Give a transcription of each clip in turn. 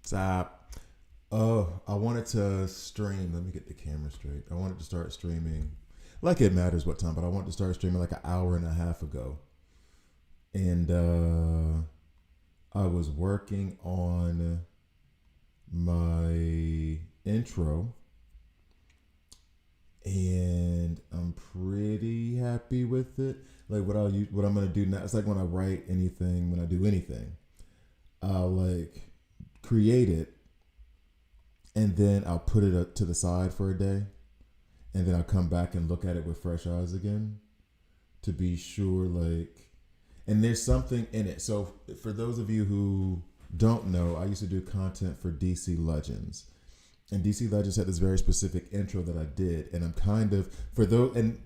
Stop. Oh, I wanted to stream. Let me get the camera straight. I wanted to start streaming. Like it matters what time, but I wanted to start streaming like an hour and a half ago. And I was working on my intro, and I'm pretty happy with it. Like what I'm gonna do now. It's like when I write anything, when I do anything, I'll like create it, and then I'll put it up to the side for a day, and then I'll come back and look at it with fresh eyes again to be sure. Like, and there's something in it. So for those of you who don't know, I used to do content for DC Legends, and DC Legends had this very specific intro that I did, and I'm kind of for those and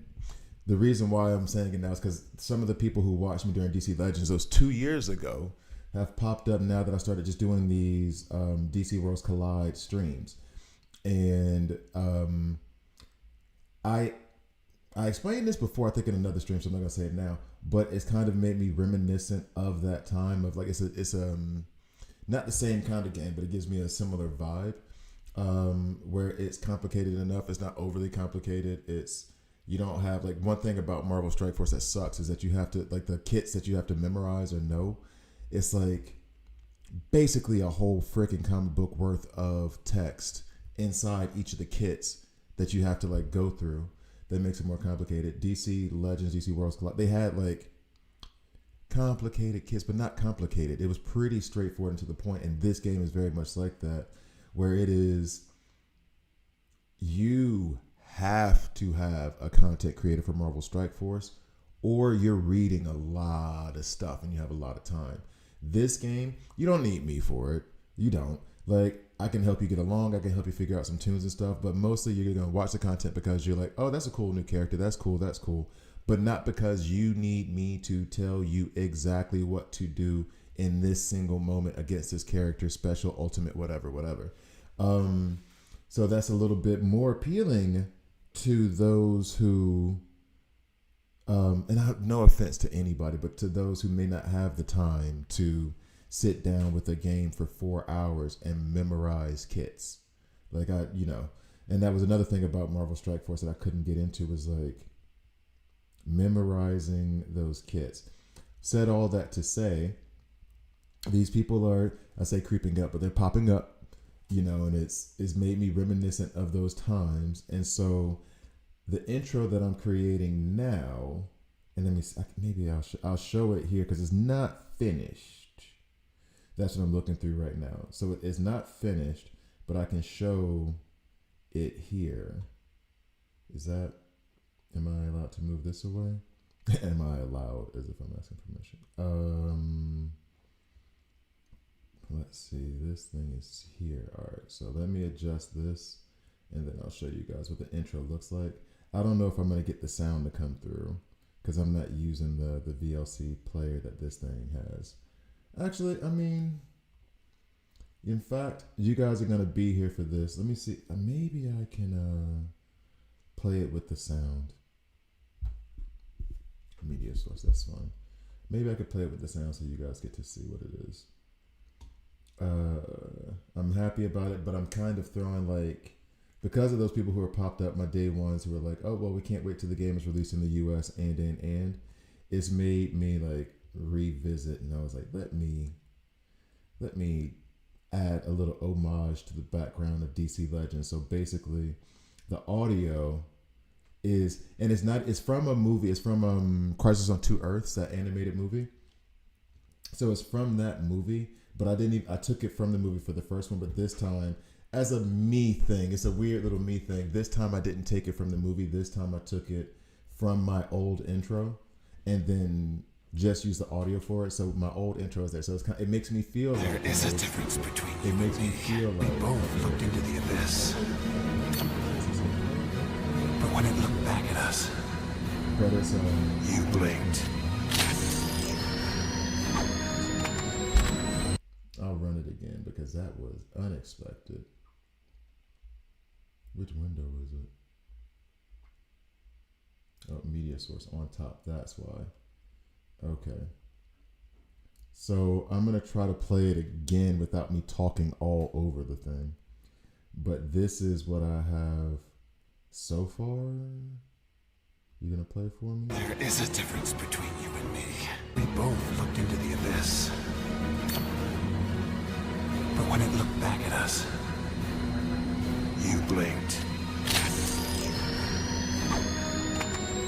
the reason why I'm saying it now is because some of the people who watched me during DC Legends, those 2 years ago, have popped up now that I started just doing these DC Worlds Collide streams, and I I explained this before, I think in another stream, so I'm not gonna say it now. But it's kind of made me reminiscent of that time of like it's not the same kind of game, but it gives me a similar vibe. Where it's complicated enough, it's not overly complicated. It's you don't have like one thing about Marvel Strike Force that sucks is that you have to like the kits that you have to memorize or know. It's like basically a whole freaking comic book worth of text inside each of the kits that you have to like go through. That makes it more complicated. DC Legends, DC Worlds, they had like complicated kits, but not complicated. It was pretty straightforward and to the point. And this game is very much like that, where it is you have to have a content creator for Marvel Strike Force, or you're reading a lot of stuff and you have a lot of time. This game, you don't need me for it. You don't. Like, I can help you get along. I can help you figure out some tunes and stuff. But mostly you're going to watch the content because you're like, oh, that's a cool new character. That's cool. That's cool. But not because you need me to tell you exactly what to do in this single moment against this character, special, ultimate, whatever, whatever. So that's a little bit more appealing to those who, and I have no offense to anybody, but to those who may not have the time to sit down with a game for 4 hours and memorize kits. Like and that was another thing about Marvel Strike Force that I couldn't get into was like memorizing those kits. Said all that to say, these people are, I say creeping up, but they're popping up, and it's made me reminiscent of those times. And so the intro that I'm creating now, and maybe I'll show it here because it's not finished. That's what I'm looking through right now. So it's not finished, but I can show it here. Am I allowed to move this away? Am I allowed as if I'm asking permission? Let's see, this thing is here. All right, so let me adjust this and then I'll show you guys what the intro looks like. I don't know if I'm gonna get the sound to come through because I'm not using the VLC player that this thing has. Actually, I mean, in fact, you guys are going to be here for this. Let me see. Maybe I can play it with the sound. Media source, that's fine. Maybe I could play it with the sound so you guys get to see what it is. I'm happy about it, but I'm kind of throwing like, because of those people who are popped up, my day ones who are like, oh, well, we can't wait till the game is released in the US and it's made me like revisit, and I was like, let me add a little homage to the background of DC Legends. So basically the audio is, and it's from a movie, it's from Crisis on Two Earths, that animated movie. So it's from that movie, but I took it from the movie for the first one, but this time as a me thing, it's a weird little me thing. This time I didn't take it from the movie. This time I took it from my old intro and then just use the audio for it. So my old intro is there. So it makes me feel like there is a difference between you. It makes me feel like we both looked into the abyss, but when it looked back at us, but it's you blinked. I'll run it again because that was unexpected. Which window is it? Oh, media source on top. That's why. Okay. So I'm gonna try to play it again without me talking all over the thing. But this is what I have so far. You gonna play for me? There is a difference between you and me. We both looked into the abyss. But when it looked back at us, you blinked.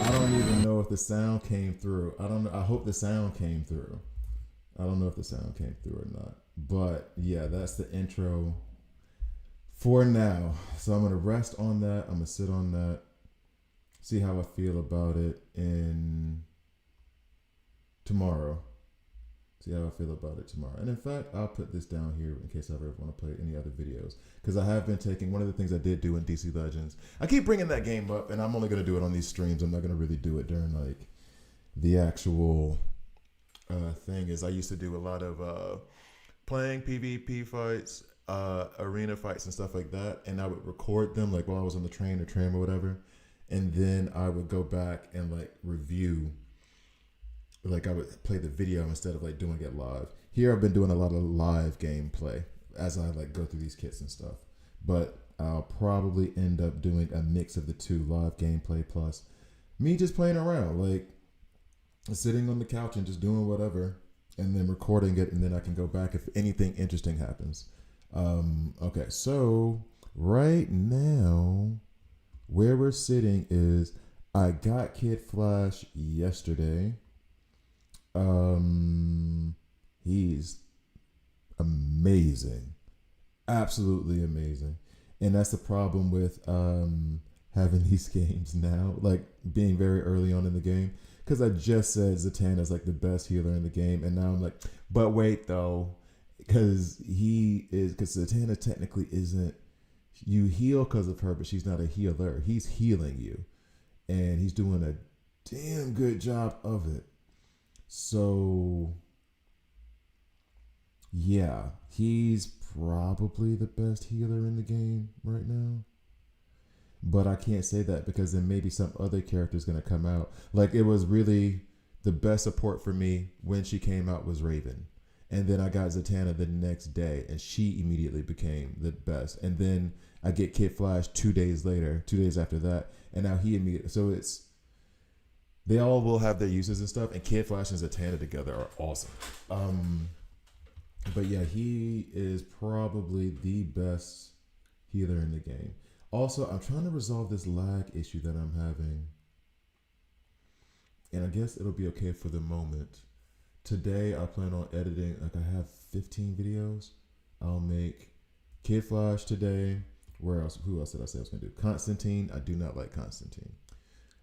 I don't even know if the sound came through. I don't know. I hope the sound came through. I don't know if the sound came through or not. But yeah, that's the intro for now. So I'm gonna rest on that. I'm gonna sit on that. See how I feel about it in tomorrow. See how I feel about it tomorrow. And in fact, I'll put this down here in case I ever want to play any other videos. Because I have been taking, one of the things I did do in DC Legends, I keep bringing that game up, and I'm only going to do it on these streams. I'm not going to really do it during like the actual thing. Is I used to do a lot of playing PvP fights, arena fights and stuff like that. And I would record them like while I was on the train or tram or whatever. And then I would go back and like review, like I would play the video instead of like doing it live. Here I've been doing a lot of live gameplay as I like go through these kits and stuff. But I'll probably end up doing a mix of the two, live gameplay plus me just playing around, like sitting on the couch and just doing whatever and then recording it, and then I can go back if anything interesting happens. Okay, so right now where we're sitting is I got Kid Flash yesterday. He's amazing, absolutely amazing, and that's the problem with having these games now, like being very early on in the game. Because I just said Zatanna's like the best healer in the game, and now I'm like, but wait though, because Zatanna technically isn't. You heal because of her, but she's not a healer. He's healing you, and he's doing a damn good job of it. So, yeah, he's probably the best healer in the game right now. But I can't say that because then maybe some other character is going to come out. Like, it was really the best support for me when she came out was Raven. And then I got Zatanna the next day, and she immediately became the best. And then I get Kid Flash 2 days later, 2 days after that, and now he immediately. So it's, they all will have their uses and stuff, and Kid Flash and Zatanna together are awesome. But yeah, he is probably the best healer in the game. Also, I'm trying to resolve this lag issue that I'm having, and I guess it'll be okay for the moment. Today, I plan on editing, like I have 15 videos. I'll make Kid Flash today. Where else? Who else did I say I was going to do? Constantine. I do not like Constantine.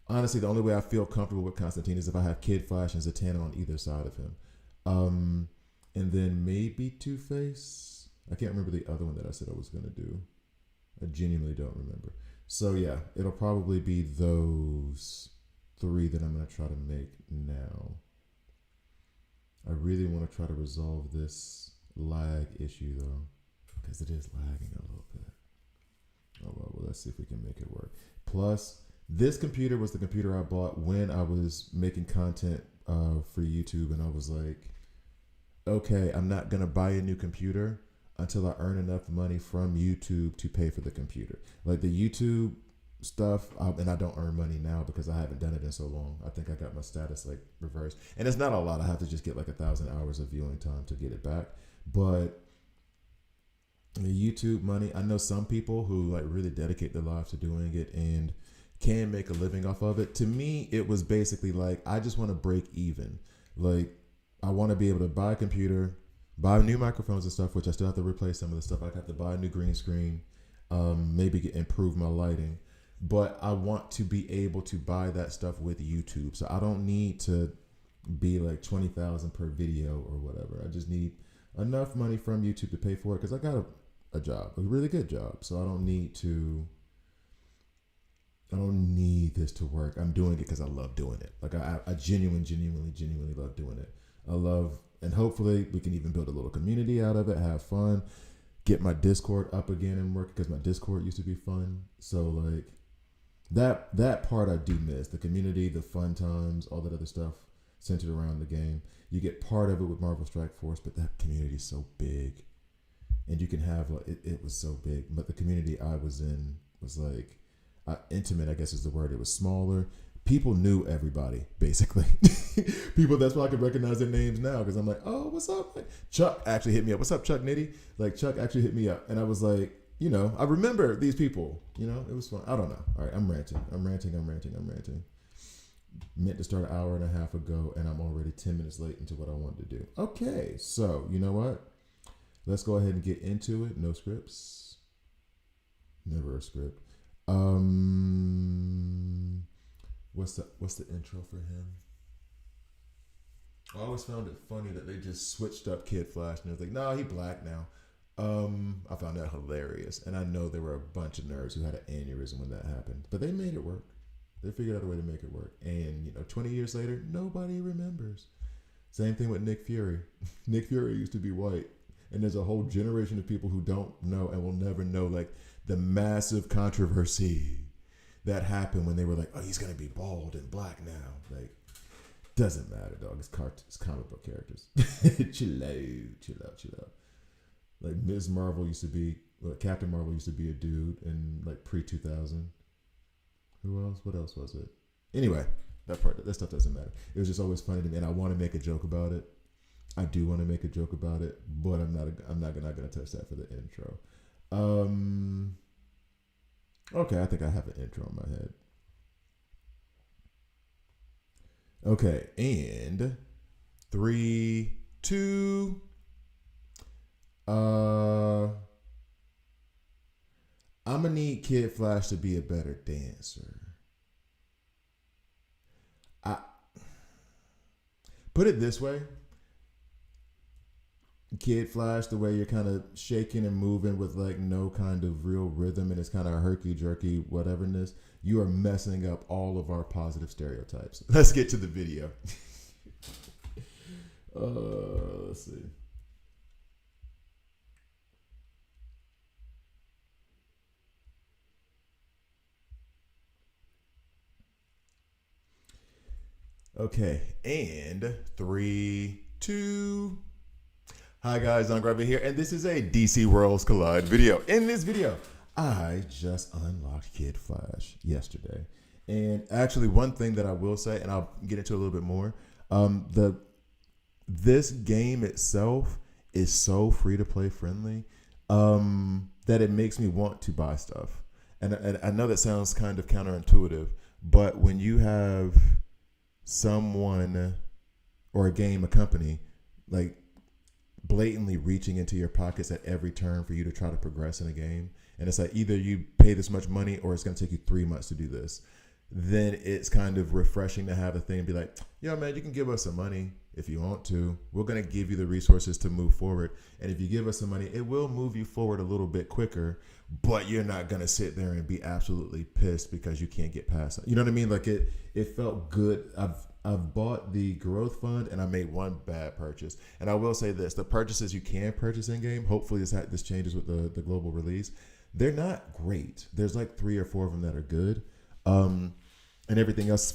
Honestly, the only way I feel comfortable with Constantine is if I have Kid Flash and Zatanna on either side of him. And then maybe Two-Face. I can't remember the other one that I said I was going to do. I genuinely don't remember. So yeah, it'll probably be those three that I'm going to try to make now. I really want to try to resolve this lag issue though, because it is lagging a little bit. Oh well, let's see if we can make it work. Plus, this computer was the computer I bought when I was making content for YouTube, and I was like, okay, I'm not gonna buy a new computer until I earn enough money from YouTube to pay for the computer. Like the YouTube stuff, and I don't earn money now because I haven't done it in so long. I think I got my status like reversed, and it's not a lot. I have to just get like 1,000 hours of viewing time to get it back. But the YouTube money, I know some people who like really dedicate their lives to doing it and can make a living off of it. To me, it was basically like, I just want to break even. Like, I want to be able to buy a computer, buy new microphones and stuff, which I still have to replace some of the stuff. I have to buy a new green screen, maybe improve my lighting. But I want to be able to buy that stuff with YouTube. So I don't need to be like 20,000 per video or whatever. I just need enough money from YouTube to pay for it because I got a job, a really good job. So I don't need this to work. I'm doing it because I love doing it. Like I genuinely love doing it. I love, and hopefully we can even build a little community out of it, have fun, get my Discord up again and work because my Discord used to be fun. So like that part I do miss, the community, the fun times, all that other stuff. centered around the game. You get part of it with Marvel Strike Force, but that community is so big, and you can have like it was so big. But the community I was in was like intimate, I guess is the word. It was smaller. People knew everybody basically. People, that's why I can recognize their names now because I'm like, oh, what's up? Like, Chuck actually hit me up. What's up, Chuck Nitty? Like Chuck actually hit me up, and I was like, I remember these people. It was fun. I don't know. All right, I'm ranting. Meant to start an hour and a half ago, and I'm already 10 minutes late into what I wanted to do. Okay, so you know what? Let's go ahead and get into it. No scripts. Never a script. What's the intro for him? I always found it funny that they just switched up Kid Flash, and it was like, no, he black now. I found that hilarious, and I know there were a bunch of nerds who had an aneurysm when that happened, but they made it work. They figured out a way to make it work, and 20 years later, nobody remembers. Same thing with Nick Fury. Nick Fury used to be white, and there's a whole generation of people who don't know and will never know, like the massive controversy that happened when they were like, oh, he's gonna be bald and black now. Like, doesn't matter, dog. It's comic book characters. Chill out. Like Ms. Marvel used to be, Captain Marvel used to be a dude in like pre-2000. Who else? What else was it? Anyway, that stuff doesn't matter. It was just always funny to me, and I want to make a joke about it. I do want to make a joke about it, but I'm not gonna touch that for the intro. Okay, I think I have an intro in my head. Okay, and 3, 2. I'm gonna need Kid Flash to be a better dancer. I put it this way. Kid Flash, the way you're kind of shaking and moving with like no kind of real rhythm and it's kind of herky jerky whateverness, you are messing up all of our positive stereotypes. Let's get to the video. Let's see. Okay, and 3, 2. Hi guys, I'm Grubby here, and this is a DC Worlds Collide video. In this video, I just unlocked Kid Flash yesterday. And actually, one thing that I will say, and I'll get into a little bit more, this game itself is so free to play friendly that it makes me want to buy stuff. And I know that sounds kind of counterintuitive, but when you have someone or a game, a company, like blatantly reaching into your pockets at every turn for you to try to progress in a game, and it's like either you pay this much money or it's going to take you 3 months to do this, then it's kind of refreshing to have a thing and be like, yo man, you can give us some money if you want to. We're going to give you the resources to move forward, and if you give us some money, it will move you forward a little bit quicker, but you're not going to sit there and be absolutely pissed because you can't get past it. You know what I mean? Like it felt good. I've bought the growth fund and I made one bad purchase. And I will say this, the purchases you can purchase in game, hopefully this changes with the global release, they're not great. There's like 3 or 4 of them that are good. And everything else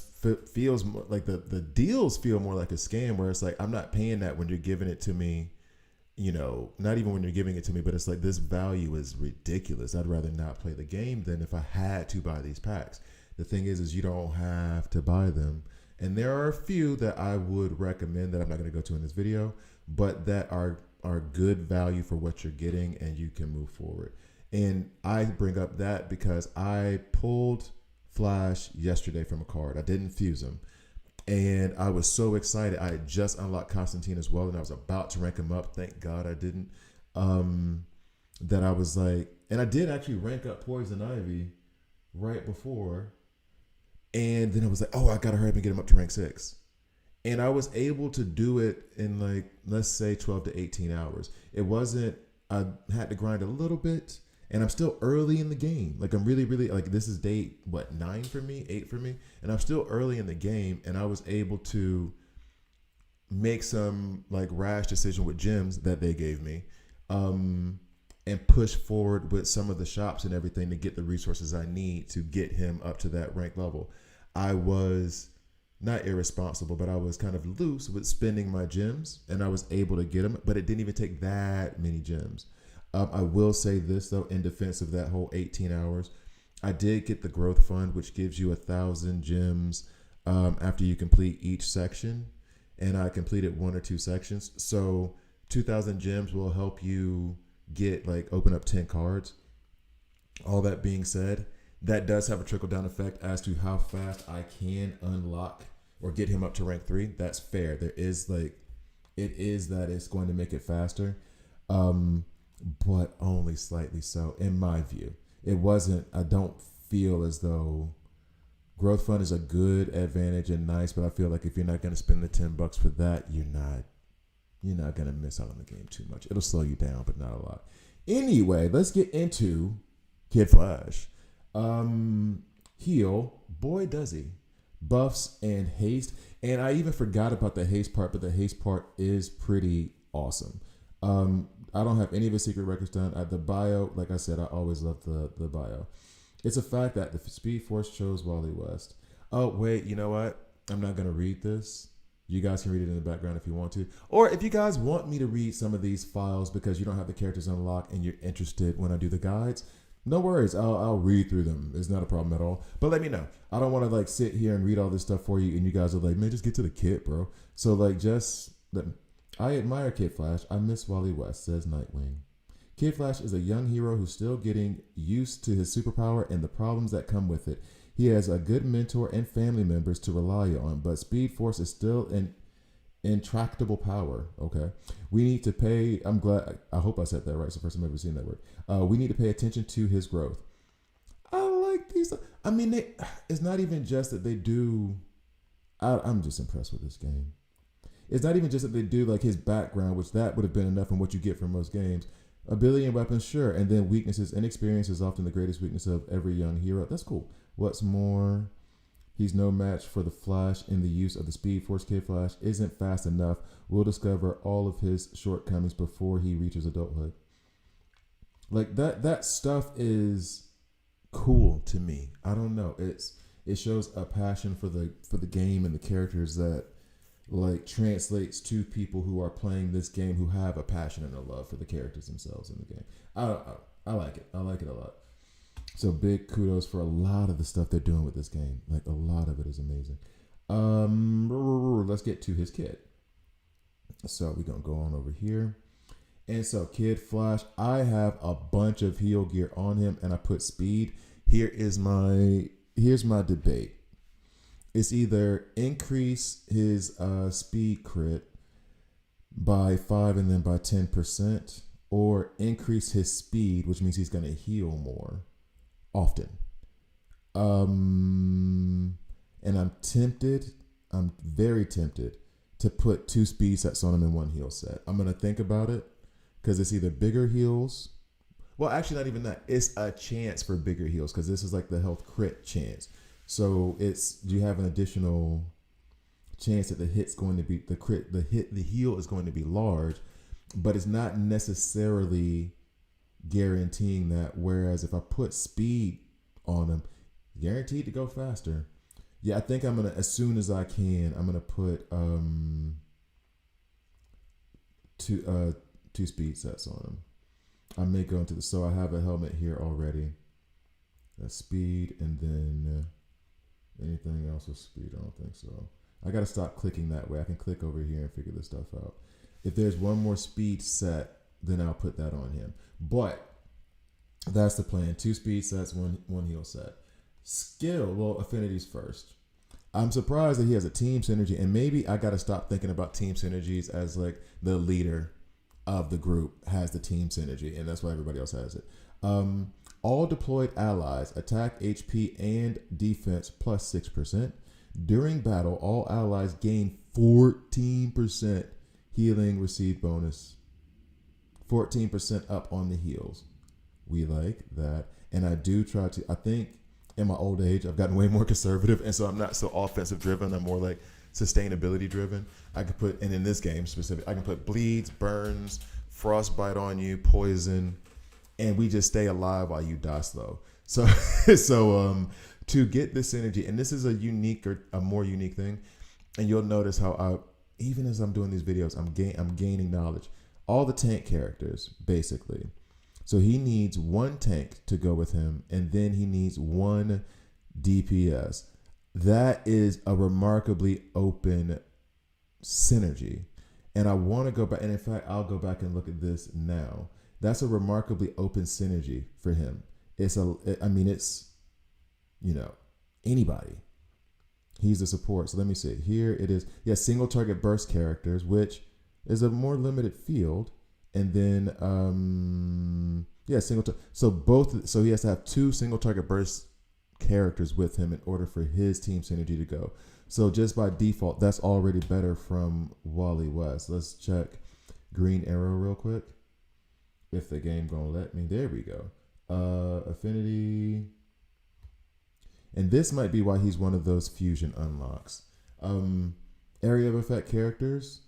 feels more like the deals feel more like a scam, where it's like, I'm not paying that when you're giving it to me, not even when you're giving it to me, but it's like, this value is ridiculous. I'd rather not play the game than if I had to buy these packs. The thing is you don't have to buy them. And there are a few that I would recommend that I'm not going to go to in this video, but that are good value for what you're getting, and you can move forward. And I bring up that because I pulled Flash yesterday from a card. I didn't fuse him. And I was so excited. I had just unlocked Constantine as well, and I was about to rank him up. Thank God I didn't. That I was like, and I did actually rank up Poison Ivy right before. And then I was like, oh, I got to hurry up and get him up to rank 6. And I was able to do it in like, let's say 12 to 18 hours. It wasn't, I had to grind a little bit, and I'm still early in the game. Like I'm really, really, like this is day, 9 for me, 8 for me. And I'm still early in the game, and I was able to make some like rash decision with gems that they gave me. And push forward with some of the shops and everything to get the resources I need to get him up to that rank level. I was not irresponsible, but I was kind of loose with spending my gems, and I was able to get them, but it didn't even take that many gems. I will say this though, in defense of that whole 18 hours, I did get the growth fund, which gives you 1,000 gems after you complete each section, and I completed 1 or 2 sections. So 2,000 gems will help you get like open up 10 cards. All that being said, that does have a trickle down effect as to how fast I can unlock or get him up to rank 3. That's fair. There is like, it is that it's going to make it faster, but only slightly so in my view. It wasn't, I don't feel as though growth fund is a good advantage and nice, but I feel like if you're not going to spend the $10 for that, you're not going to miss out on the game too much. It'll slow you down, but not a lot. Anyway, let's get into Kid Flash. Heal, boy does he. Buffs and haste. And I even forgot about the haste part, but the haste part is pretty awesome. I don't have any of his secret records done. The bio, like I said, I always love the bio. It's a fact that the Speed Force chose Wally West. Oh, wait, you know what? I'm not going to read this. You guys can read it in the background if you want to. Or if you guys want me to read some of these files because you don't have the characters unlocked and you're interested when I do the guides, no worries. I'll read through them. It's not a problem at all. But let me know. I don't want to like sit here and read all this stuff for you and you guys are like, man, just get to the kit, bro. So like I admire Kid Flash. I miss Wally West, says Nightwing. Kid Flash is a young hero who's still getting used to his superpower and the problems that come with it. He has a good mentor and family members to rely on, but Speed Force is still an intractable power. Okay. We need to pay, I hope I said that right. It's the first time I've ever seen that word. We need to pay attention to his growth. I like these. I mean, it's not even just that they do, I'm just impressed with this game. It's not even just that they do like his background, which that would have been enough from what you get from most games. Ability and weapons, sure. And then weaknesses. Inexperience is often the greatest weakness of every young hero. That's cool. What's more, he's no match for the Flash in the use of the Speed Force. Kid Flash isn't fast enough. We'll discover all of his shortcomings before he reaches adulthood. Like that stuff is cool to me. I don't know. It shows a passion for the game and the characters that like translates to people who are playing this game who have a passion and a love for the characters themselves in the game. I like it. I like it a lot. So big kudos for a lot of the stuff they're doing with this game. Like a lot of it is amazing. Let's get to his kit. So we're going to go on over here. And so Kid Flash, I have a bunch of heal gear on him and I put speed. Here's my debate. It's either increase his speed crit by 5 and then by 10%, or increase his speed, which means he's going to heal more often. And I'm very tempted to put 2 speed sets on him and 1 heal set. I'm going to think about it because it's either bigger heals. Well, actually not even that. It's a chance for bigger heals because this is like the health crit chance. So you have an additional chance that the heal is going to be large, but it's not necessarily guaranteeing that. Whereas if I put speed on him, guaranteed to go faster. Yeah, I think I'm gonna, as soon as I can, I'm gonna put two speed sets on him. I may go into so I have a helmet here already. That's speed, and then anything else with speed? I don't think so. I gotta stop clicking that way. I can click over here and figure this stuff out. If there's one more speed set, then I'll put that on him. But that's the plan. 2 speed sets, one heal set. Skill, well, affinities first. I'm surprised that he has a team synergy, and maybe I gotta stop thinking about team synergies as like the leader of the group has the team synergy, and that's why everybody else has it. All deployed allies attack, HP, and defense plus 6%. During battle, all allies gain 14% healing received bonus. 14% up on the heals. We like that. And I do try to, I think in my old age, I've gotten way more conservative. And so I'm not so offensive driven. I'm more like sustainability driven. I could put, and in this game specific, I can put bleeds, burns, frostbite on you, poison, and we just stay alive while you die slow. So to get this synergy, and this is a more unique thing, and you'll notice how even as I'm doing these videos, I'm gaining knowledge. All the tank characters, basically. So he needs one tank to go with him, and then he needs one DPS. That is a remarkably open synergy. And I want to go back, and in fact, I'll go back and look at this now. That's a remarkably open synergy for him. It's anybody. He's a support. So let me see. Here it is. Yeah, single target burst characters, which is a more limited field. And then so he has to have 2 single target burst characters with him in order for his team synergy to go. So just by default, that's already better from Wally West. Let's check Green Arrow real quick. If the game gonna let me. There we go. Affinity. And this might be why he's one of those fusion unlocks. Area of effect characters.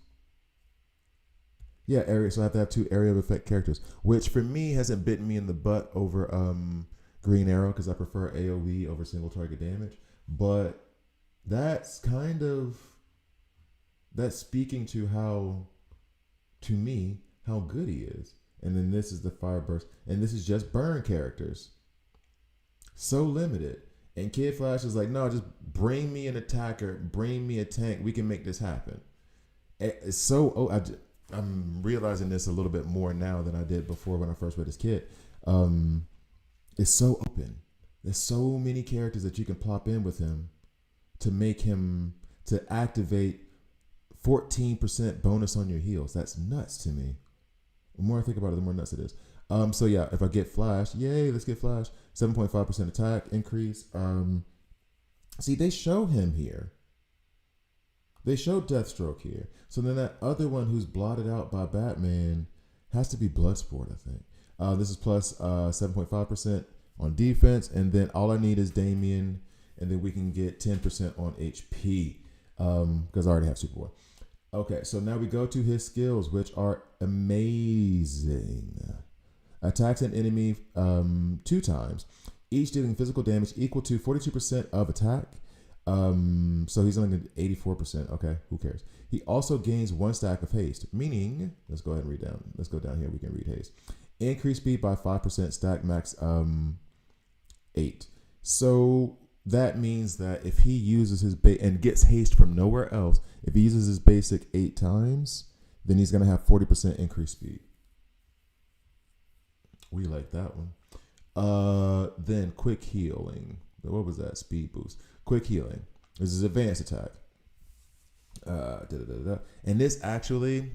Yeah, area. So I have to have 2 area of effect characters, which for me hasn't bitten me in the butt over Green Arrow because I prefer AoE over single target damage. But that's speaking to how good he is. And then this is the fire burst, and this is just burn characters. So limited. And Kid Flash is like, no, just bring me an attacker, bring me a tank. We can make this happen. It's so I'm realizing this a little bit more now than I did before when I first read his kit. It's so open. There's so many characters that you can plop in with him to make him to activate 14% bonus on your heals. That's nuts to me. The more I think about it, the more nuts it is. So yeah, if I get Flash, yay, let's get Flash. 7.5% attack increase. See, they show him here. They show Deathstroke here. So then that other one who's blotted out by Batman has to be Bloodsport, I think. This is plus 7.5% on defense, and then all I need is Damian, and then we can get 10% on HP because I already have Superboy. Okay, so now we go to his skills, which are amazing. Attacks an enemy 2 times, each dealing physical damage equal to 42% of attack. So he's only 84%. Okay, who cares? He also gains 1 stack of haste, meaning, let's go ahead and read down. Let's go down here. We can read haste. Increase speed by 5%, stack max 8. So that means that if he uses his and gets haste from nowhere else, if he uses his basic 8 times, then he's going to have 40% increased speed. We like that one. Then quick healing. What was that? Speed boost. Quick healing. This is advanced attack. And this is actually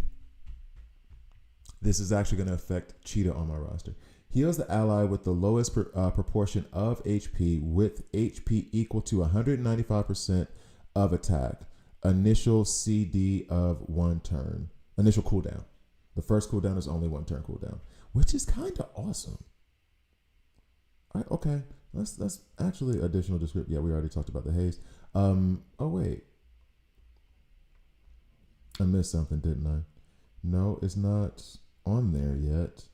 going to affect Cheetah on my roster. Heals the ally with the lowest proportion of HP with HP equal to 195% of attack. Initial CD of 1 turn. Initial cooldown. The first cooldown is only 1 turn cooldown, which is kind of awesome. Okay, that's actually additional description. Yeah, we already talked about the haste. Oh wait, I missed something, didn't I? No, it's not on there yet.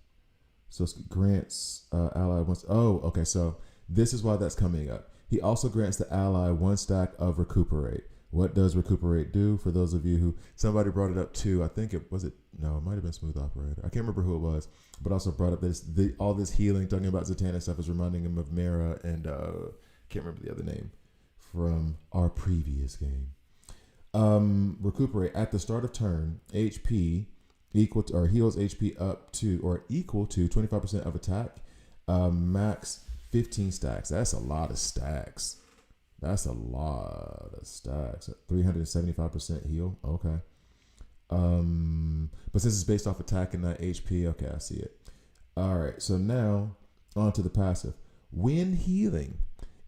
So grants ally once. Oh, okay. So this is why that's coming up. He also grants the ally 1 stack of recuperate. What does recuperate do? For those of you who, somebody brought it up too. I think it might have been Smooth Operator. I can't remember who it was, but also brought up all this healing, talking about Zatanna stuff is reminding him of Mara and can't remember the other name from our previous game. Recuperate at the start of turn, HP equal to, or heals HP up to or equal to 25% of attack, max 15 stacks. That's a lot of stacks. That's a lot of stacks. 375% heal. Okay. But since it's based off attack and not HP, okay, I see it. All right. So now on to the passive. When healing,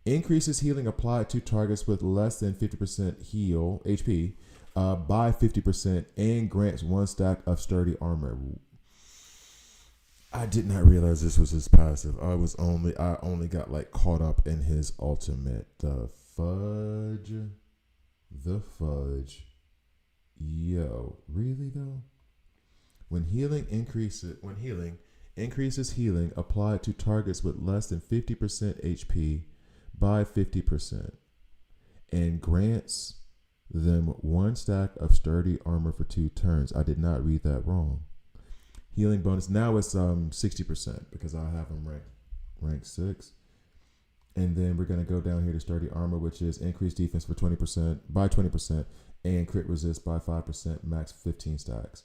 increases healing applied to targets with less than 50% heal HP by 50% and grants 1 stack of sturdy armor. I did not realize this was his passive. I only got like caught up in his ultimate. The fudge. Yo, really though? When healing increases healing applied to targets with less than 50% HP by 50% and grants them 1 stack of sturdy armor for 2 turns. I did not read that wrong. Healing bonus. Now it's 60% because I have them rank 6. And then we're going to go down here to sturdy armor, which is increased defense for 20% by 20% and crit resist by 5%, max 15 stacks.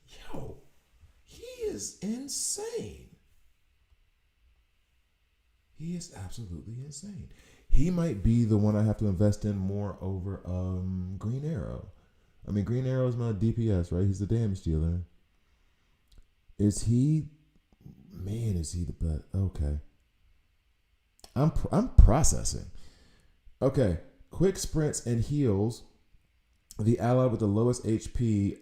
Yo, he is insane. He is absolutely insane. He might be the one I have to invest in more over Green Arrow. I mean, Green Arrow is my DPS, right? He's the damage dealer. Is he? Man, is he the best? Okay. I'm processing. Okay. Quick sprints and heals the ally with the lowest HP,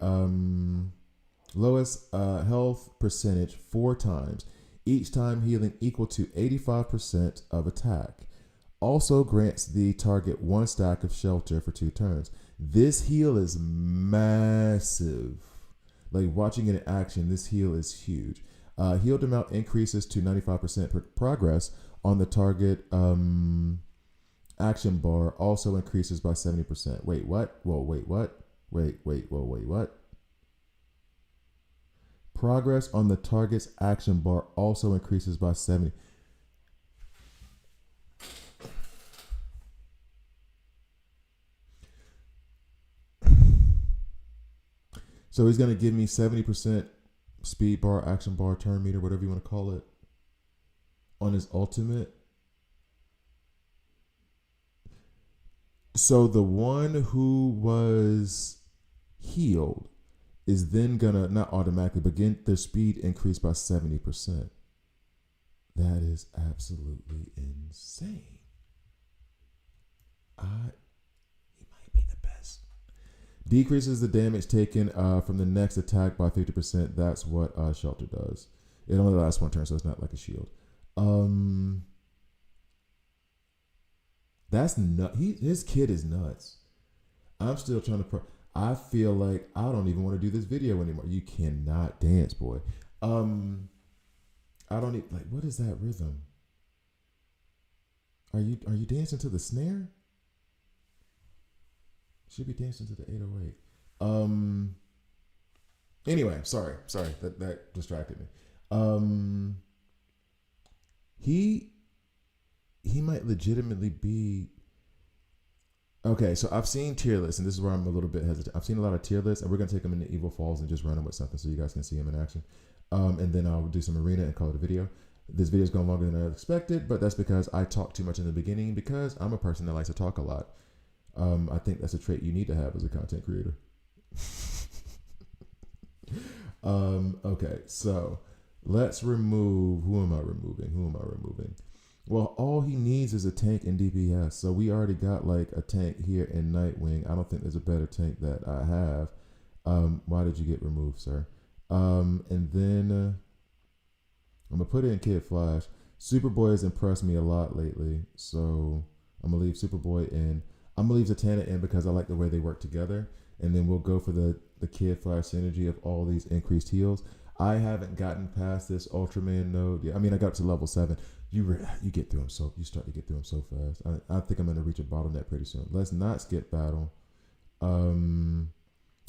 lowest health percentage 4 times. Each time healing equal to 85% of attack. Also grants the target 1 stack of shelter for 2 turns. This heal is massive. Like watching it in action, this heal is huge. Healed amount increases to 95% progress on the target action bar. Also increases by 70%. Wait, what? Whoa, wait, what? Wait, whoa, wait, what? Progress on the target's action bar also increases by 70. So he's going to give me 70% speed bar, action bar, turn meter, whatever you want to call it, on his ultimate. So the one who was healed is then gonna not automatically, but get their speed increased by 70%. That is absolutely insane. He might be the best. Decreases the damage taken from the next attack by 50%. That's what Shelter does. It only lasts 1 turn, so it's not like a shield. That's nut. His kid is nuts. I'm still trying to. I feel like I don't even want to do this video anymore. You cannot dance, boy. I don't even like. What is that rhythm? Are you dancing to the snare? Should be dancing to the 808. Anyway, sorry. That distracted me. He might legitimately be. Okay, so I've seen tier lists, and this is where I'm a little bit hesitant. I've seen a lot of tier lists, and we're going to take them into Evil Falls and just run them with something so you guys can see them in action. And then I'll do some arena and call it a video. This video is going longer than I expected, but that's because I talked too much in the beginning because I'm a person that likes to talk a lot. I think that's a trait you need to have as a content creator. Okay, so let's remove. Who am I removing? Well, all he needs is a tank and DPS. So we already got like a tank here in Nightwing. I don't think there's a better tank that I have. Why did you get removed, sir? And then I'm going to put in Kid Flash. Superboy has impressed me a lot lately. So I'm going to leave Superboy in. I'm going to leave Zatanna in because I like the way they work together. And then we'll go for the Kid Flash synergy of all these increased heals. I haven't gotten past this Ultraman node yet. I mean, I got up to level 7. You get through them you start to get through them so fast. I think I'm going to reach a bottleneck pretty soon. Let's not skip battle. And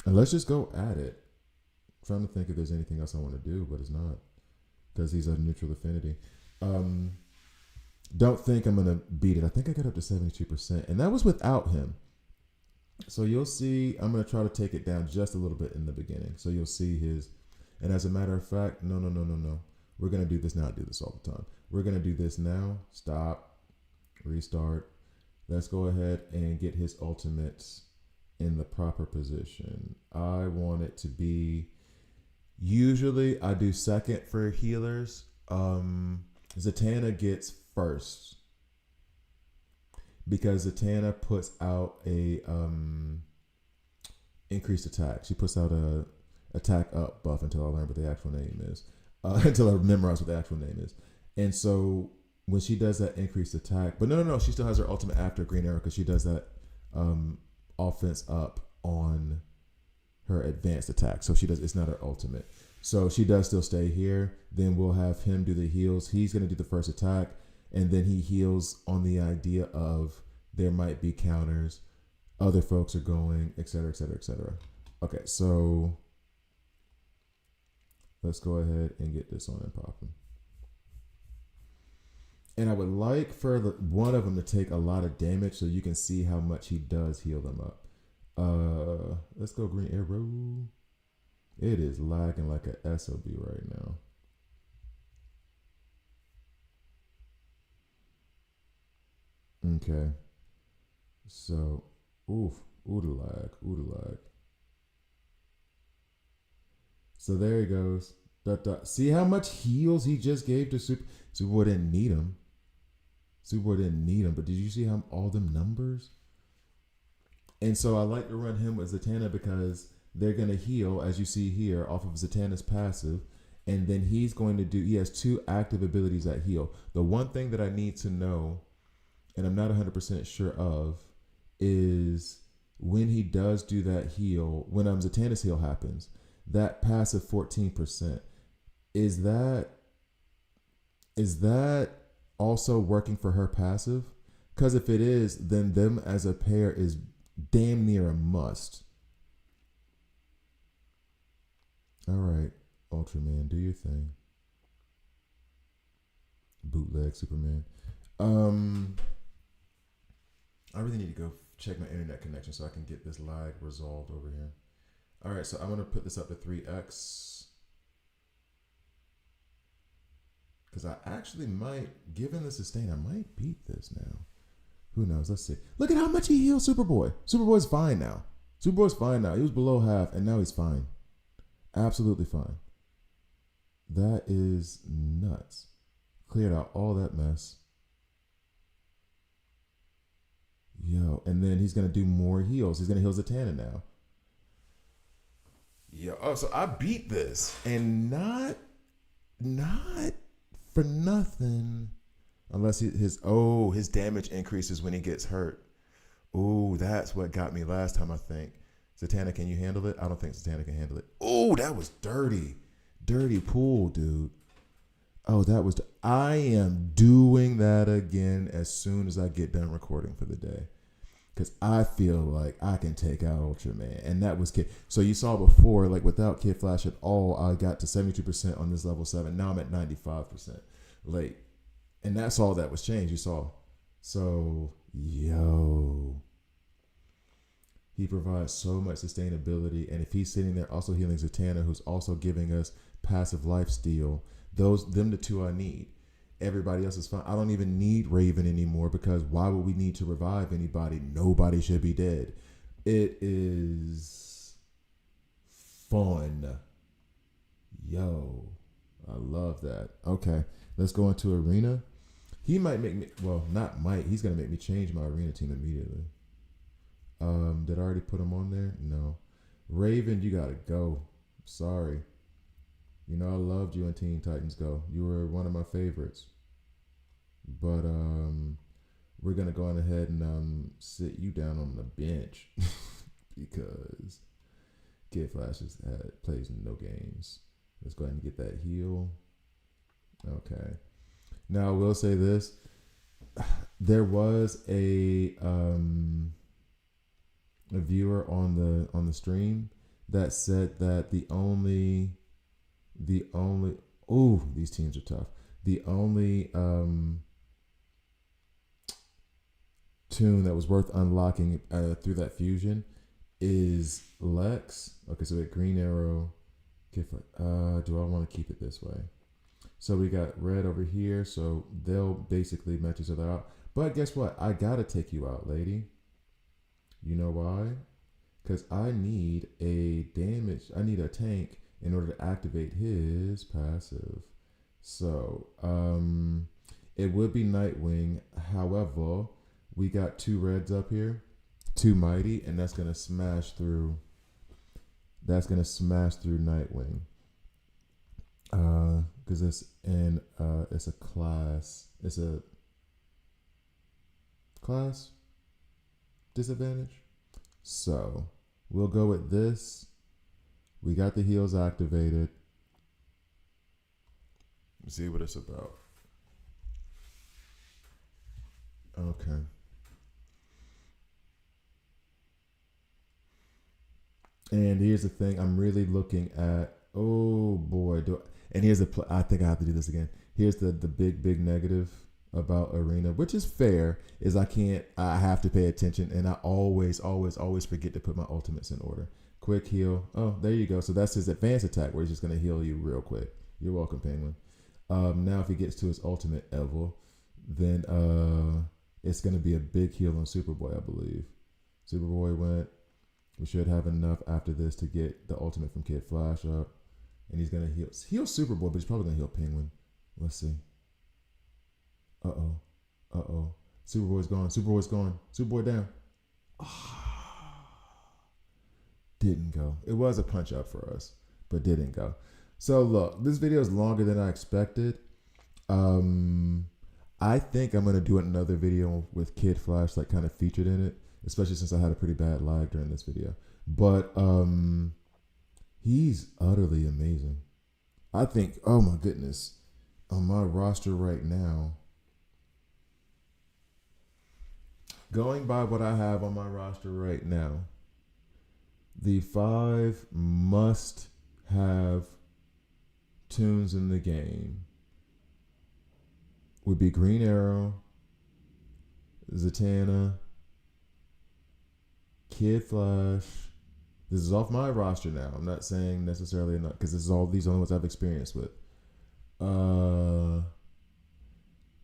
let's just go at it. I'm trying to think if there's anything else I want to do, but it's not. Because he's a neutral affinity. Don't think I'm going to beat it. I think I got up to 72%. And that was without him. So you'll see, I'm going to try to take it down just a little bit in the beginning. So you'll see his, and as a matter of fact, no. We're going to do this now. I do this all the time. We're going to do this now. Stop. Restart. Let's go ahead and get his ultimates in the proper position. I want it to be, usually I do second for healers. Zatanna gets first because Zatanna puts out a increased attack. She puts out a attack up buff until I learn what the actual name is. Until I memorize what the actual name is. And so when she does that increased attack, but no, she still has her ultimate after Green Arrow because she does that offense up on her advanced attack. So she does, it's not her ultimate. So she does still stay here. Then we'll have him do the heals. He's going to do the first attack. And then he heals on the idea of there might be counters, other folks are going, etc., etc., etc. Okay, so let's go ahead and get this on and popping. And I would like for one of them to take a lot of damage so you can see how much he does heal them up. Let's go green arrow. It is lagging like a SOB right now. Okay. So, ooh the lag. So there he goes. See how much heals he just gave to Superboy didn't need him. But did you see how all them numbers? And so I like to run him with Zatanna because they're going to heal, as you see here, off of Zatanna's passive. And then he has 2 active abilities that heal. The one thing that I need to know, and I'm not 100% sure of, is when he does do that heal, when Zatanna's heal happens, that passive 14%, is that also working for her passive? Because if it is, then them as a pair is damn near a must. All right, Ultraman, do your thing. Bootleg Superman. I really need to go check my internet connection so I can get this lag resolved over here. All right, so I'm going to put this up to 3x. Because I actually might, given the sustain, I might beat this now. Who knows? Let's see. Look at how much he healed Superboy. Superboy's fine now. He was below half, and now he's fine. Absolutely fine. That is nuts. Cleared out all that mess. Yo, and then he's going to do more heals. He's going to heal Zatanna now. Yo, oh, so I beat this. And not for nothing. Unless his damage increases when he gets hurt. Oh, that's what got me last time, I think. Zatanna, can you handle it? I don't think Zatanna can handle it. Oh, that was dirty. Dirty pool, dude. Oh, I am doing that again as soon as I get done recording for the day. Because I feel like I can take out Ultraman. And that was Kid. So you saw before, like without Kid Flash at all, I got to 72% on this level 7. Now I'm at 95%. Like, and that's all that was changed, you saw. So, yo. He provides so much sustainability. And if he's sitting there also healing Zatanna, who's also giving us passive life steal, them the 2 I need. Everybody else is fine. I don't even need Raven anymore because why would we need to revive anybody? Nobody should be dead. It is fun. Yo, I love that. Okay, let's go into arena. He might make me, well, not might. He's going to make me change my arena team immediately. Did I already put him on there? No. Raven, you got to go. Sorry. You know, I loved you in Teen Titans Go. You were one of my favorites. But we're going to go on ahead and sit you down on the bench because Kid Flash plays no games. Let's go ahead and get that heal. Okay. Now, I will say this. There was a viewer on the stream that said that the only these teams are tough. The only tune that was worth unlocking through that fusion is Lex. Okay, so we got Green Arrow. Do I want to keep it this way? So we got Red over here, so they'll basically match each other out. But guess what? I gotta take you out, lady. You know why? Because I need a tank in order to activate his passive. So, it would be Nightwing. However, we got 2 reds up here, 2 mighty, and that's gonna smash through. That's gonna smash through Nightwing. Because it's a class. It's a class disadvantage. So we'll go with this. We got the heals activated. Let's see what it's about. Okay. And here's the thing. I'm really looking at. Oh boy. And here's the. I think I have to do this again. Here's the big negative about Arena, which is fair. Is I can't. I have to pay attention, and I always forget to put my ultimates in order. Quick heal. Oh, there you go. So that's his advanced attack, where he's just gonna heal you real quick. You're welcome, Penguin. Now if he gets to his ultimate level, then it's gonna be a big heal on Superboy, I believe. Superboy went. We should have enough after this to get the ultimate from Kid Flash up. And he's going to heal Superboy, but he's probably going to heal Penguin. Let's see. Uh-oh. Uh-oh. Superboy's gone. Superboy's gone. Superboy down. Didn't go. It was a punch up for us, but didn't go. So look, this video is longer than I expected. I think I'm going to do another video with Kid Flash, like kind of featured in it. Especially since I had a pretty bad lag during this video. But he's utterly amazing. I think, oh my goodness, on my roster right now, going by what I have on my roster right now, the 5 must-have tunes in the game would be Green Arrow, Zatanna, Kid Flash. This is off my roster now. I'm not saying necessarily enough because this is all these only ones I've experienced with.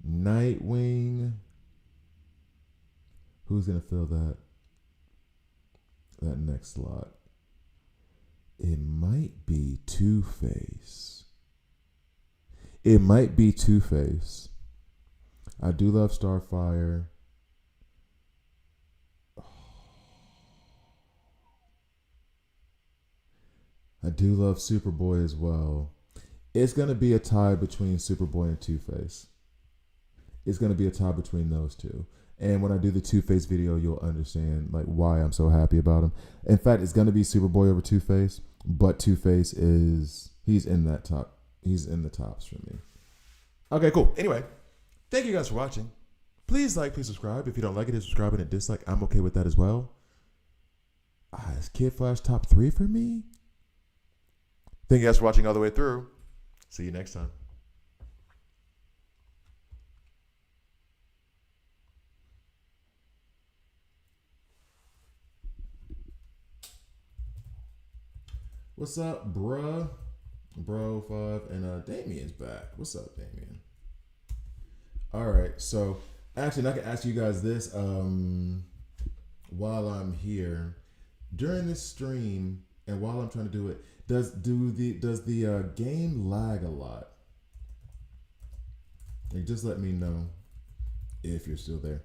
Nightwing. Who's gonna fill that next slot? It might be Two-Face. It might be Two-Face. I do love Starfire. I do love Superboy as well. It's going to be a tie between Superboy and Two-Face. It's going to be a tie between those two. And when I do the Two-Face video, you'll understand like why I'm so happy about him. In fact, it's going to be Superboy over Two-Face, but Two-Face he's in that top. He's in the tops for me. Okay, cool. Anyway, thank you guys for watching. Please like, please subscribe. If you don't like it, hit subscribe and a dislike. I'm okay with that as well. Is Kid Flash top 3 for me? Thank you guys for watching all the way through. See you next time. What's up, bruh? Bro 5 and Damien's back. What's up, Damien? All right, so actually, I can ask you guys this while I'm here during this stream and while I'm trying to do it. Does the game lag a lot? Like, just let me know if you're still there,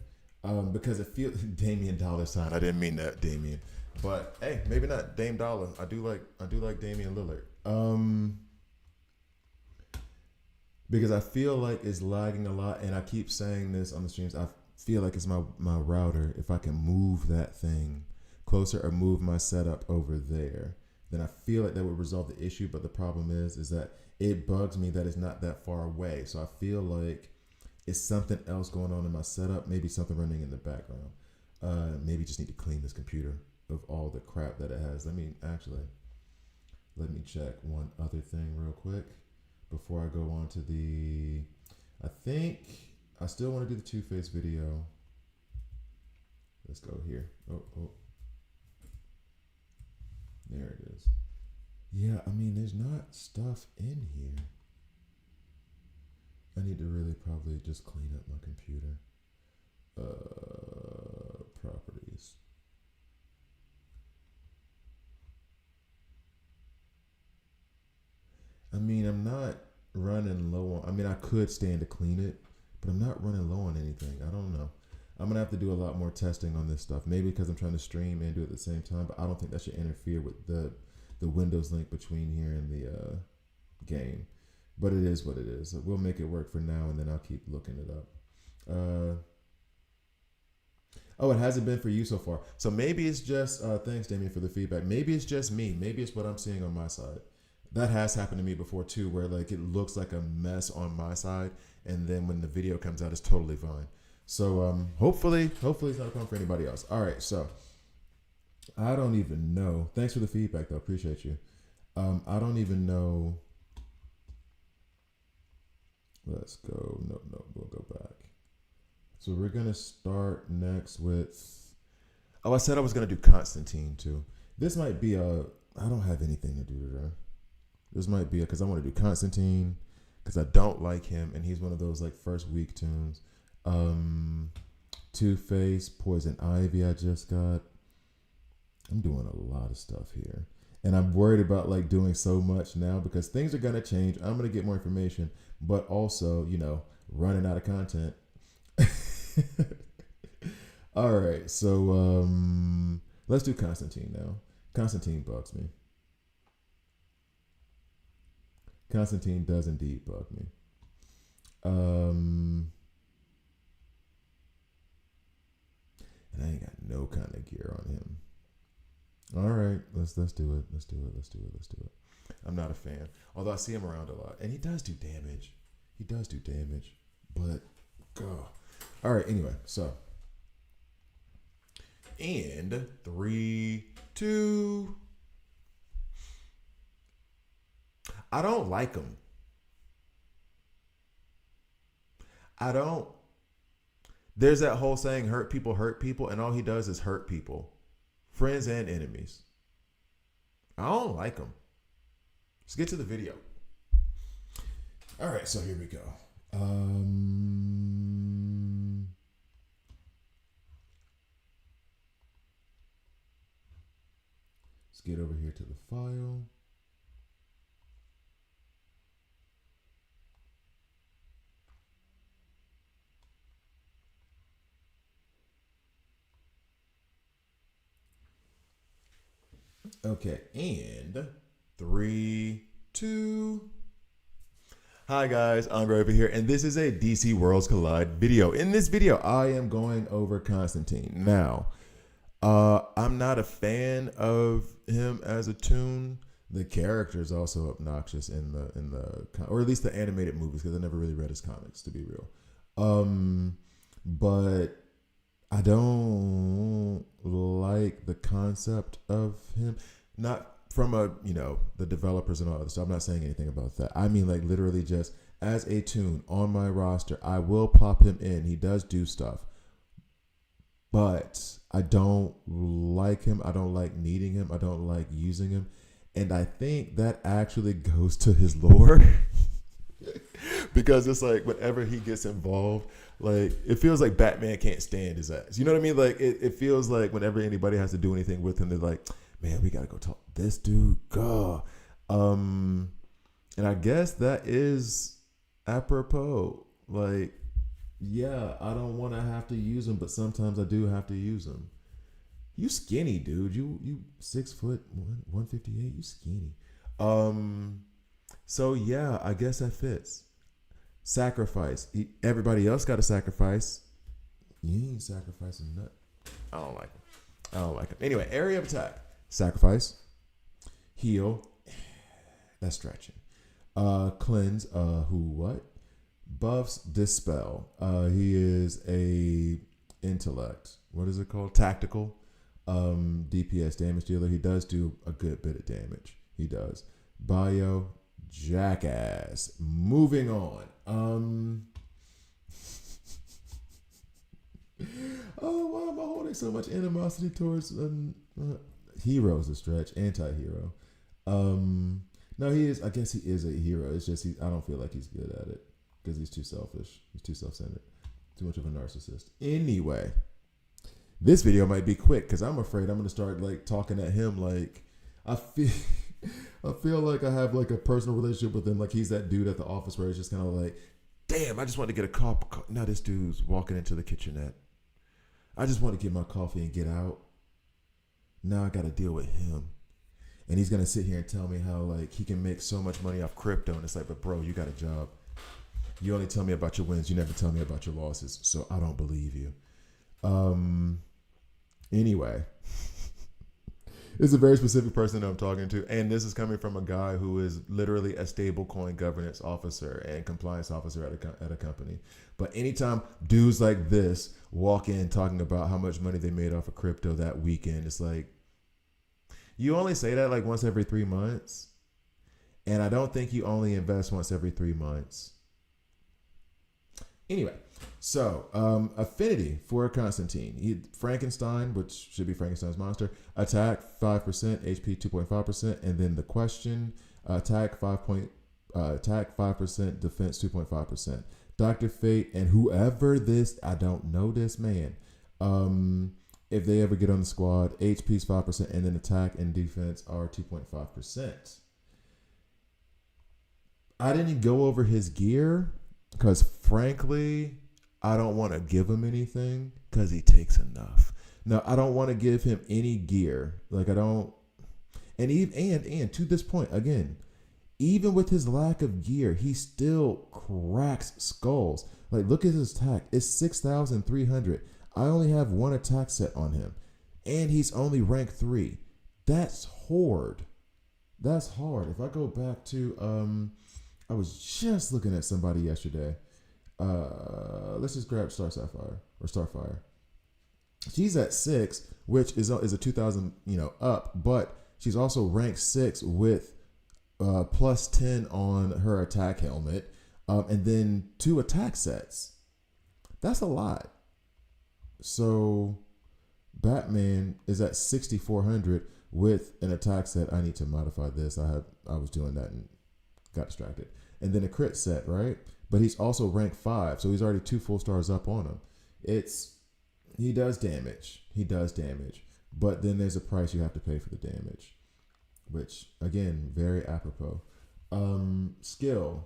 because it feels Damien $. I didn't mean that, Damien, but hey, maybe not Dame Dollar. I do like Damian Lillard. Because I feel like it's lagging a lot, and I keep saying this on the streams. I feel like it's my router. If I can move that thing closer or move my setup over there, then I feel like that would resolve the issue. But the problem is that it bugs me that it's not that far away. So I feel like it's something else going on in my setup. Maybe something running in the background. Maybe just need to clean this computer of all the crap that it has. Let me check one other thing real quick before I go on to the. I think I still want to do the Two-Face video. Let's go here. Oh. There it is. Yeah, I mean, there's not stuff in here. I need to really probably just clean up my computer. Properties. I mean, I'm not running low on. I mean, I could stand to clean it, but I'm not running low on anything. I don't know. I'm going to have to do a lot more testing on this stuff. Maybe because I'm trying to stream and do it at the same time, but I don't think that should interfere with the Windows link between here and the game. But it is what it is. We'll make it work for now, and then I'll keep looking it up. Oh, it hasn't been for you so far. So maybe it's just, thanks, Damien, for the feedback. Maybe it's just me. Maybe it's what I'm seeing on my side. That has happened to me before, too, where like it looks like a mess on my side, and then when the video comes out, it's totally fine. So hopefully it's not a problem for anybody else. All right, so I don't even know. Thanks for the feedback, though. Appreciate you. I don't even know. Let's go. No, we'll go back. So we're gonna start next with. Oh, I said I was gonna do Constantine too. This might be a. I don't have anything to do today. This might be because I want to do Constantine because I don't like him and he's one of those like first week tunes. Two-Face, Poison Ivy. I just got. I'm doing a lot of stuff here. And I'm worried about like doing so much now because things are going to change. I'm going to get more information, but also, running out of content. All right. So let's do Constantine now. Constantine bugs me. Constantine does indeed bug me. And I ain't got no kind of gear on him. All right, let's do it. Let's do it. I'm not a fan, although I see him around a lot, and he does do damage. But God. All right. Anyway, so and 3, 2. I don't like him. I don't. There's that whole saying, hurt people, and all he does is hurt people. Friends and enemies. I don't like him. Let's get to the video. All right, so here we go. Let's get over here to the file. Okay, and 3, 2. Hi guys, Andre over here, and this is a DC Worlds Collide video. In this video, I am going over Constantine. Now, I'm not a fan of him as a toon. The character is also obnoxious in the or at least the animated movies because I never really read his comics, to be real. But I don't like the concept of him. Not from the developers and all that stuff. I'm not saying anything about that. I mean, like literally just as a toon on my roster, I will plop him in. He does do stuff. But I don't like him. I don't like needing him. I don't like using him. And I think that actually goes to his lore. Because it's like whenever he gets involved, like it feels like Batman can't stand his ass. You know what I mean? Like it feels like whenever anybody has to do anything with him, they're like, man, we gotta go talk to this dude. God. And I guess that is apropos. Like, yeah, I don't want to have to use him, but sometimes I do have to use him. You skinny, dude. You 6 foot 158. You skinny. So yeah, I guess that fits. Sacrifice. Everybody else got to sacrifice. You ain't sacrificing nothing. I don't like him. Anyway, area of attack. Sacrifice. Heal. That's stretching. Cleanse. What? Buffs. Dispel. He is a intellect. What is it called? Tactical. DPS, damage dealer. He does do a good bit of damage. He does. Bio. Jackass. Moving on. Oh, why am I holding so much animosity towards heroes? A stretch, anti-hero. No, he is. I guess he is a hero. It's just I don't feel like he's good at it because he's too selfish. He's too self-centered. Too much of a narcissist. Anyway, this video might be quick because I'm afraid I'm gonna start like talking at him like I feel like I have like a personal relationship with him. Like he's that dude at the office where it's just kind of like, damn, I just want to get a cup. Now this dude's walking into the kitchenette. I just want to get my coffee and get out. Now I got to deal with him. And he's going to sit here and tell me how like he can make so much money off crypto. And it's like, but bro, you got a job. You only tell me about your wins. You never tell me about your losses. So I don't believe you. Anyway. It's a very specific person that I'm talking to, and this is coming from a guy who is literally a stablecoin governance officer and compliance officer at a company. But anytime dudes like this walk in talking about how much money they made off of crypto that weekend, it's like, you only say that like once every 3 months, and I don't think you only invest once every 3 months. Anyway, so affinity for Constantine. Frankenstein, which should be Frankenstein's monster. Attack 5%, HP 2.5%, and then the question: attack 5%, defense 2.5%. Dr. Fate and whoever this, I don't know this man. If they ever get on the squad, HP is 5%, and then attack and defense are 2.5%. I didn't go over his gear because, frankly, I don't want to give him anything because he takes enough. Now, I don't want to give him any gear. Like, I don't. And to this point, again, even with his lack of gear, he still cracks skulls. Like, look at his attack. It's 6,300. I only have one attack set on him. And he's only rank 3. That's hard. That's hard. If I go back to, I was just looking at somebody yesterday. Let's just grab Starfire. She's at 6, which is a 2,000, up, but she's also ranked 6 with plus 10 on her attack helmet, and then 2 attack sets. That's a lot. So Batman is at 6,400 with an attack set. I need to modify this. I was doing that and got distracted. And then a crit set, right? But he's also ranked 5, so he's already 2 full stars up on him. He does damage. But then there's a price you have to pay for the damage, which, again, very apropos. Skill.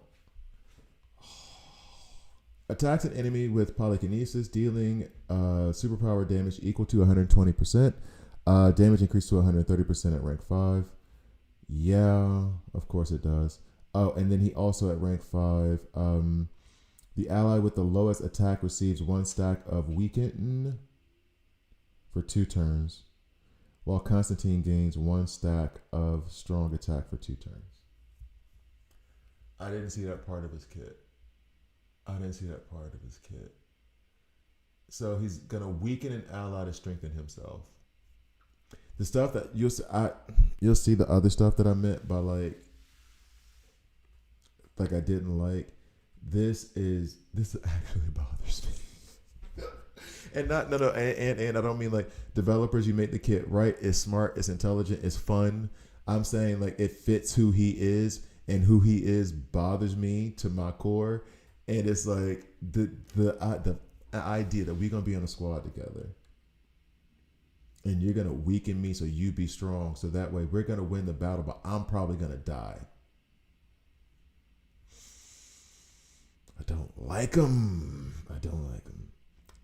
Attacks an enemy with polykinesis, dealing superpower damage equal to 120%. Damage increased to 130% at rank 5. Yeah, of course it does. Oh, and then he also at rank 5. The ally with the lowest attack receives 1 stack of weaken for 2 turns, while Constantine gains 1 stack of strong attack for 2 turns. I didn't see that part of his kit. So he's gonna weaken an ally to strengthen himself. The stuff that you'll see the other stuff that I meant by like I didn't like. This actually bothers me. And I don't mean like developers, you make the kit right, it's smart, it's intelligent, it's fun. I'm saying like it fits who he is, and who he is bothers me to my core. And it's like the idea that we're gonna be on a squad together, and you're gonna weaken me so you be strong, so that way we're gonna win the battle, but I'm probably gonna die. I don't like them.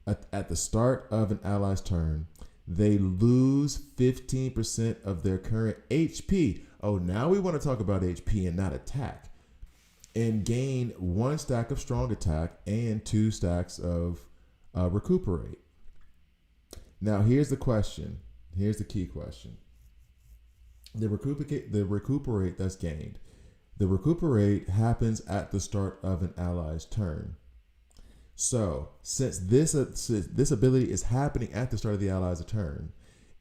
At the start of an ally's turn, they lose 15% of their current HP. Oh, now we want to talk about HP and not attack. And gain 1 stack of strong attack and 2 stacks of recuperate. Now, here's the question. Here's the key question. The recuperate that's gained. The recuperate happens at the start of an ally's turn. So, since this ability is happening at the start of the ally's turn,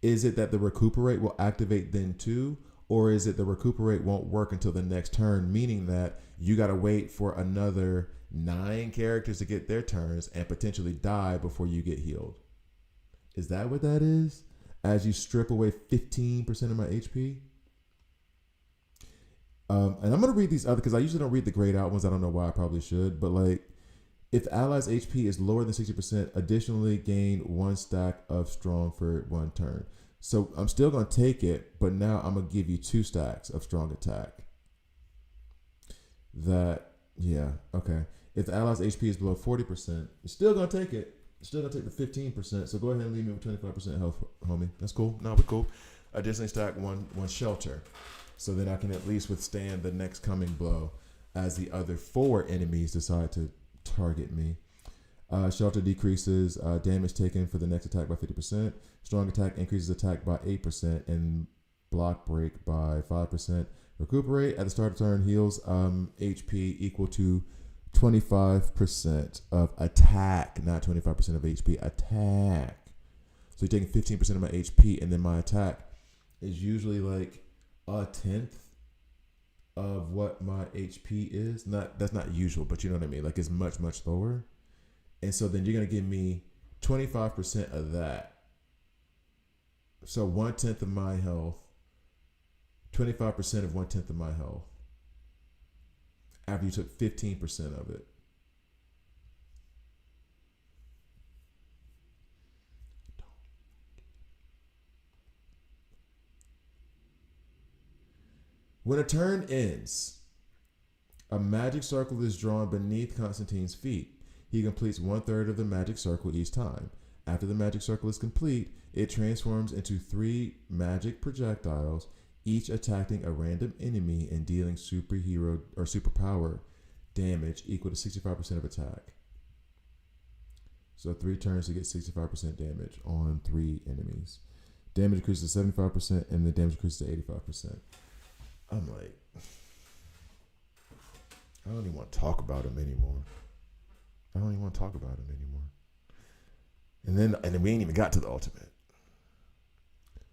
is it that the recuperate will activate then too? Or is it the recuperate won't work until the next turn, meaning that you got to wait for another 9 characters to get their turns and potentially die before you get healed? Is that what that is? As you strip away 15% of my HP? And I'm going to read these other, because I usually don't read the grayed out ones. I don't know why, I probably should. But like, if allies' HP is lower than 60%, additionally gain 1 stack of strong for 1 turn. So I'm still going to take it, but now I'm going to give you 2 stacks of strong attack. Okay. If the allies' HP is below 40%, you're still going to take it. You're still going to take the 15%. So go ahead and leave me with 25% health, homie. That's cool. No, we're cool. Additionally stack one shelter. So then I can at least withstand the next coming blow as the other 4 enemies decide to target me. Shelter decreases damage taken for the next attack by 50%. Strong attack increases attack by 8%. And block break by 5%. Recuperate at the start of turn heals HP equal to 25% of attack, not 25% of HP, attack. So you're taking 15% of my HP, and then my attack is usually like a tenth of what my HP is. That's not usual, but you know what I mean. Like it's much, much lower. And so then you're gonna give me 25% of that. So 1/10 of my health, 25% of 1/10 of my health. After you took 15% of it. When a turn ends, a magic circle is drawn beneath Constantine's feet. He completes 1/3 of the magic circle each time. After the magic circle is complete, it transforms into 3 magic projectiles, each attacking a random enemy and dealing superhero or superpower damage equal to 65% of attack. So 3 turns to get 65% damage on 3 enemies. Damage increases to 75% and the damage increases to 85%. I'm like, I don't even want to talk about him anymore. And then we ain't even got to the ultimate.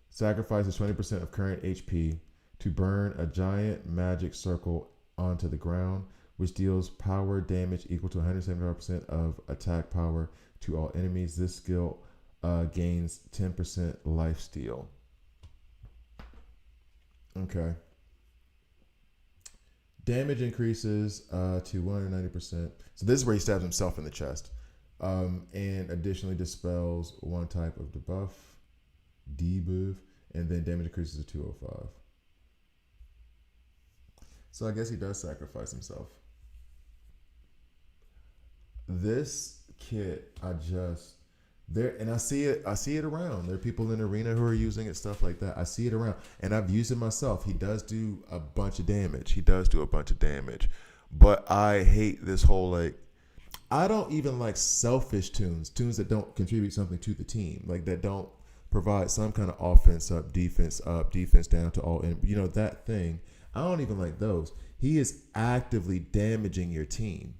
Sacrifices 20% of current HP to burn a giant magic circle onto the ground, which deals power damage equal to 175% of attack power to all enemies. This skill gains 10% life steal. Okay. Damage increases to 190%. So this is where he stabs himself in the chest. And additionally dispels one type of debuff, and then damage increases to 205. So I guess he does sacrifice himself. This kit, I see it around. There are people in the arena who are using it, stuff like that. I see it around, and I've used it myself. He does do a bunch of damage. But I hate this whole I don't even like selfish tunes that don't contribute something to the team, like that don't provide some kind of offense up, defense down to all. And that thing, I don't even like those. He is actively damaging your team.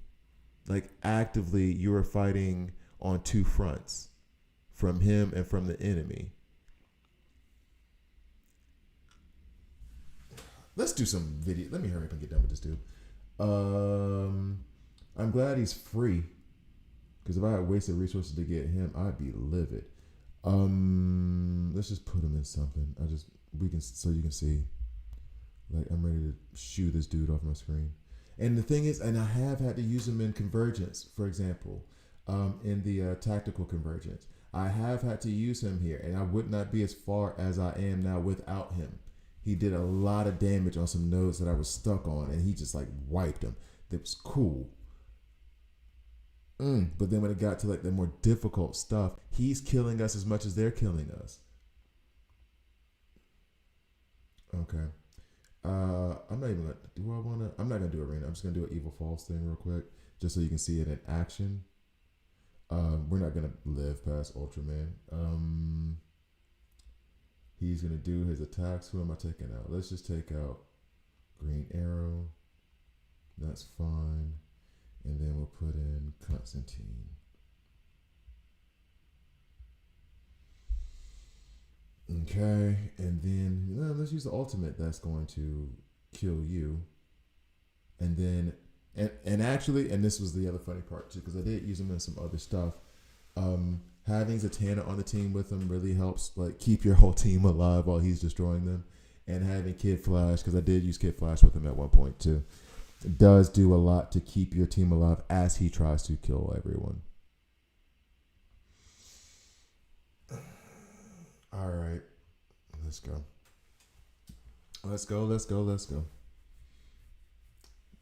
Like actively, you are fighting on 2 fronts, from him and from the enemy. Let's do some video. Let me hurry up and get done with this dude. I'm glad he's free, because if I had wasted resources to get him, I'd be livid. Let's just put him in something. So you can see. Like, I'm ready to shoo this dude off my screen. And the thing is, and I have had to use him in convergence, for example, in the tactical convergence. I have had to use him here, and I would not be as far as I am now without him. He did a lot of damage on some nodes that I was stuck on, and he just wiped them. That was cool. But then when it got to the more difficult stuff, he's killing us as much as they're killing us. Okay. I'm not gonna do arena. I'm just gonna do an evil falls thing real quick, just so you can see it in action. We're not gonna live past Ultraman. He's gonna do his attacks. Who am I taking out? Let's just take out Green Arrow. That's fine. And then we'll put in Constantine. Okay, and then let's use the ultimate that's going to kill you. And then, and actually, and this was the other funny part too, because I did use him in some other stuff. Having Zatanna on the team with him really helps keep your whole team alive while he's destroying them. And having Kid Flash, because I did use Kid Flash with him at one point too, it does do a lot to keep your team alive as he tries to kill everyone. All right, let's go.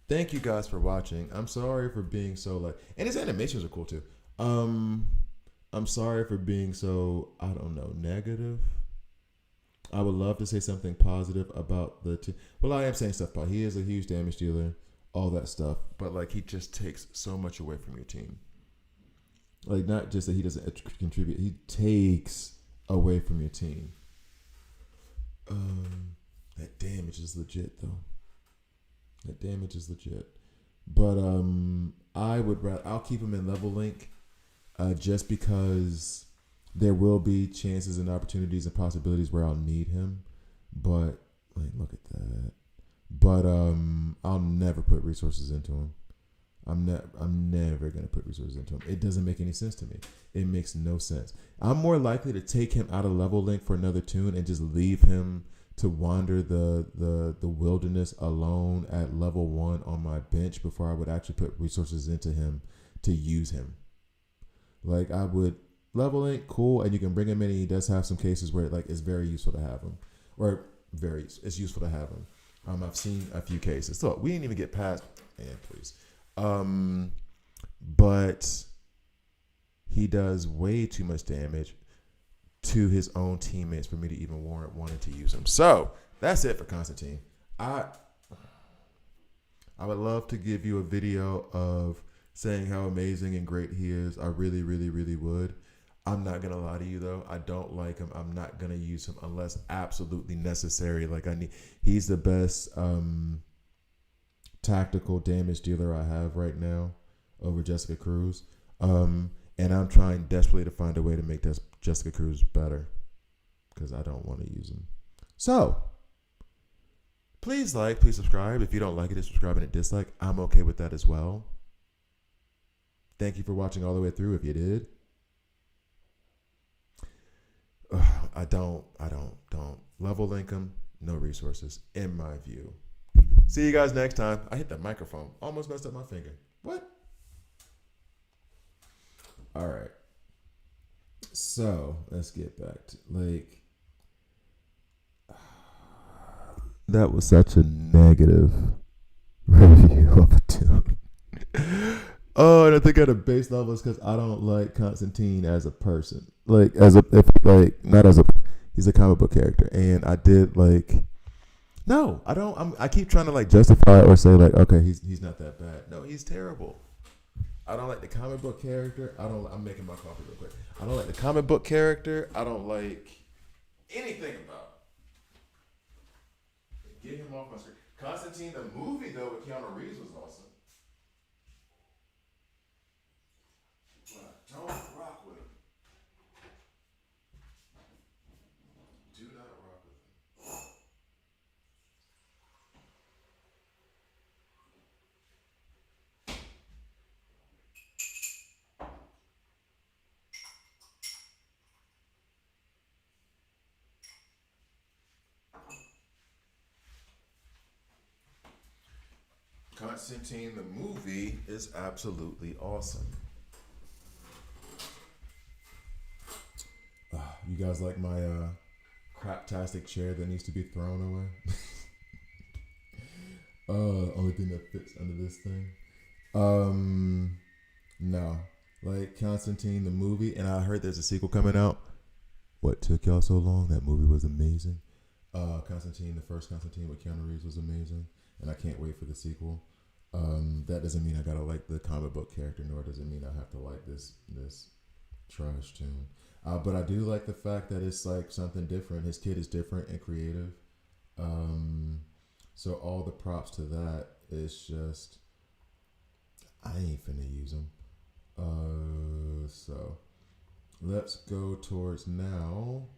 Thank you guys for watching. I'm sorry for being so and his animations are cool too. I'm sorry for being so, I don't know, negative. I would love to say something positive about the team. Well, I am saying stuff about he is a huge damage dealer, all that stuff, but he just takes so much away from your team. Not just that he doesn't contribute, he takes away from your team. That damage is legit though. That damage is legit. But I'll keep him in level link, just because there will be chances and opportunities and possibilities where I'll need him. But like, look at that. But I'll never put resources into him. I'm never gonna put resources into him. It doesn't make any sense to me. It makes no sense. I'm more likely to take him out of level link for another tune and just leave him to wander the wilderness alone at level 1 on my bench before I would actually put resources into him to use him. Like, I would level link, cool, and you can bring him in. And he does have some cases where like it's very useful to have him, it's useful to have him. I've seen a few cases. So we didn't even get past. And please. But he does way too much damage to his own teammates for me to even warrant wanting to use him. So that's it for Constantine. I would love to give you a video of saying how amazing and great he is. I really, really, really would. I'm not gonna lie to you though. I don't like him. I'm not gonna use him unless absolutely necessary. Like he's the best tactical damage dealer I have right now over Jessica Cruz. And I'm trying desperately to find a way to make this Jessica Cruz better because I don't want to use him. So please subscribe. If you don't like it, subscribe and a dislike. I'm okay with that as well. Thank you for watching all the way through if you did. I don't level link him. No resources in my view. See you guys next time. I hit the microphone. Almost messed up my finger. What? All right. So let's get back to that was such a negative review of a tune. Oh, and I think at a base level is because I don't like Constantine as a person. He's a comic book character, and I did no, I don't. I keep trying to justify it or say okay, he's not that bad. No, he's terrible. I don't like the comic book character. I'm making my coffee real quick. I don't like the comic book character. I don't like anything about it. Get him off my screen. Constantine, the movie though with Keanu Reeves was awesome. But don't rock with him. Do not rock with him. Constantine, the movie, is absolutely awesome. You guys like my craptastic chair that needs to be thrown away? Only thing that fits under this thing. No. Constantine, the movie, and I heard there's a sequel coming out. What took y'all so long? That movie was amazing. Constantine, the first Constantine with Keanu Reeves was amazing. And I can't wait for the sequel. That doesn't mean I gotta like the comic book character, nor does it mean I have to like this trash tune. But I do like the fact that it's something different. His kid is different and creative. So all the props to that. It's just I ain't finna use them. So let's go towards now.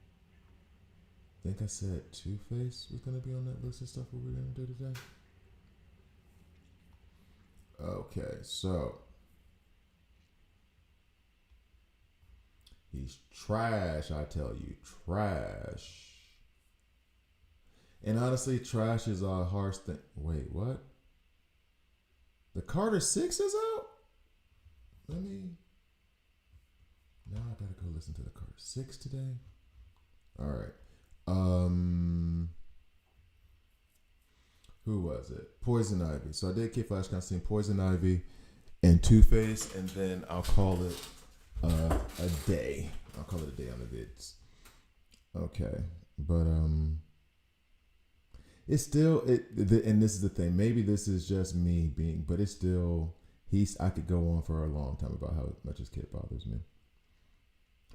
I think I said Two-Face was gonna be on that list of stuff what we're gonna do today. Okay, so he's trash, I tell you, trash. And honestly, trash is a harsh thing. Wait, what? The Carter 6 is out? Now I gotta go listen to the Carter 6 today. All right. Who was it? Poison Ivy. So I did Kid Flash Constantine, Poison Ivy, and Two-Face, and then I'll call it a day. I'll call it a day on the vids. Okay, but it's still and this is the thing. Maybe this is just me being, but it's still I could go on for a long time about how much his kid bothers me.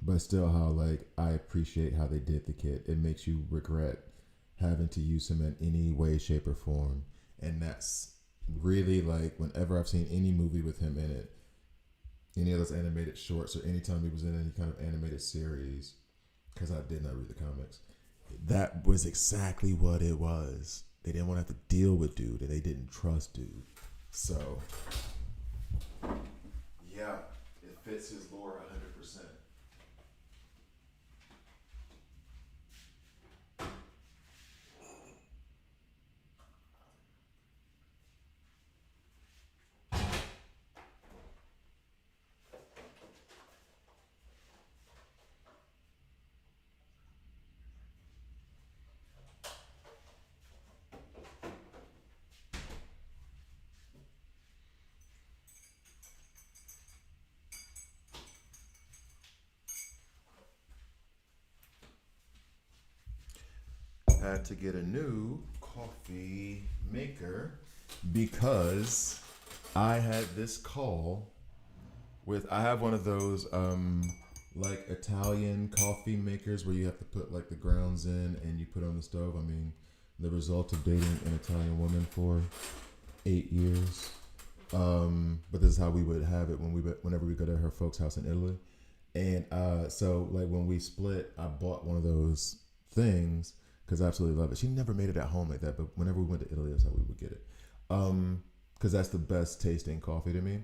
But still, how I appreciate how they did the kid. It makes you regret having to use him in any way, shape, or form. And that's really like whenever I've seen any movie with him in it, any of those animated shorts, or anytime he was in any kind of animated series, because I did not read the comics, that was exactly what it was. They didn't want to have to deal with dude, and they didn't trust dude. So, yeah, it fits his lore 100%. Had to get a new coffee maker because I had this call with, I have one of those like Italian coffee makers where you have to put like the grounds in and you put on the stove. I mean, the result of dating an Italian woman for 8 years. But this is how we would have it whenever we go to her folks' house in Italy. And so like when we split, I bought one of those things because I absolutely love it. She never made it at home like that, but whenever we went to Italy, that's how we would get it. Because that's the best tasting coffee to me,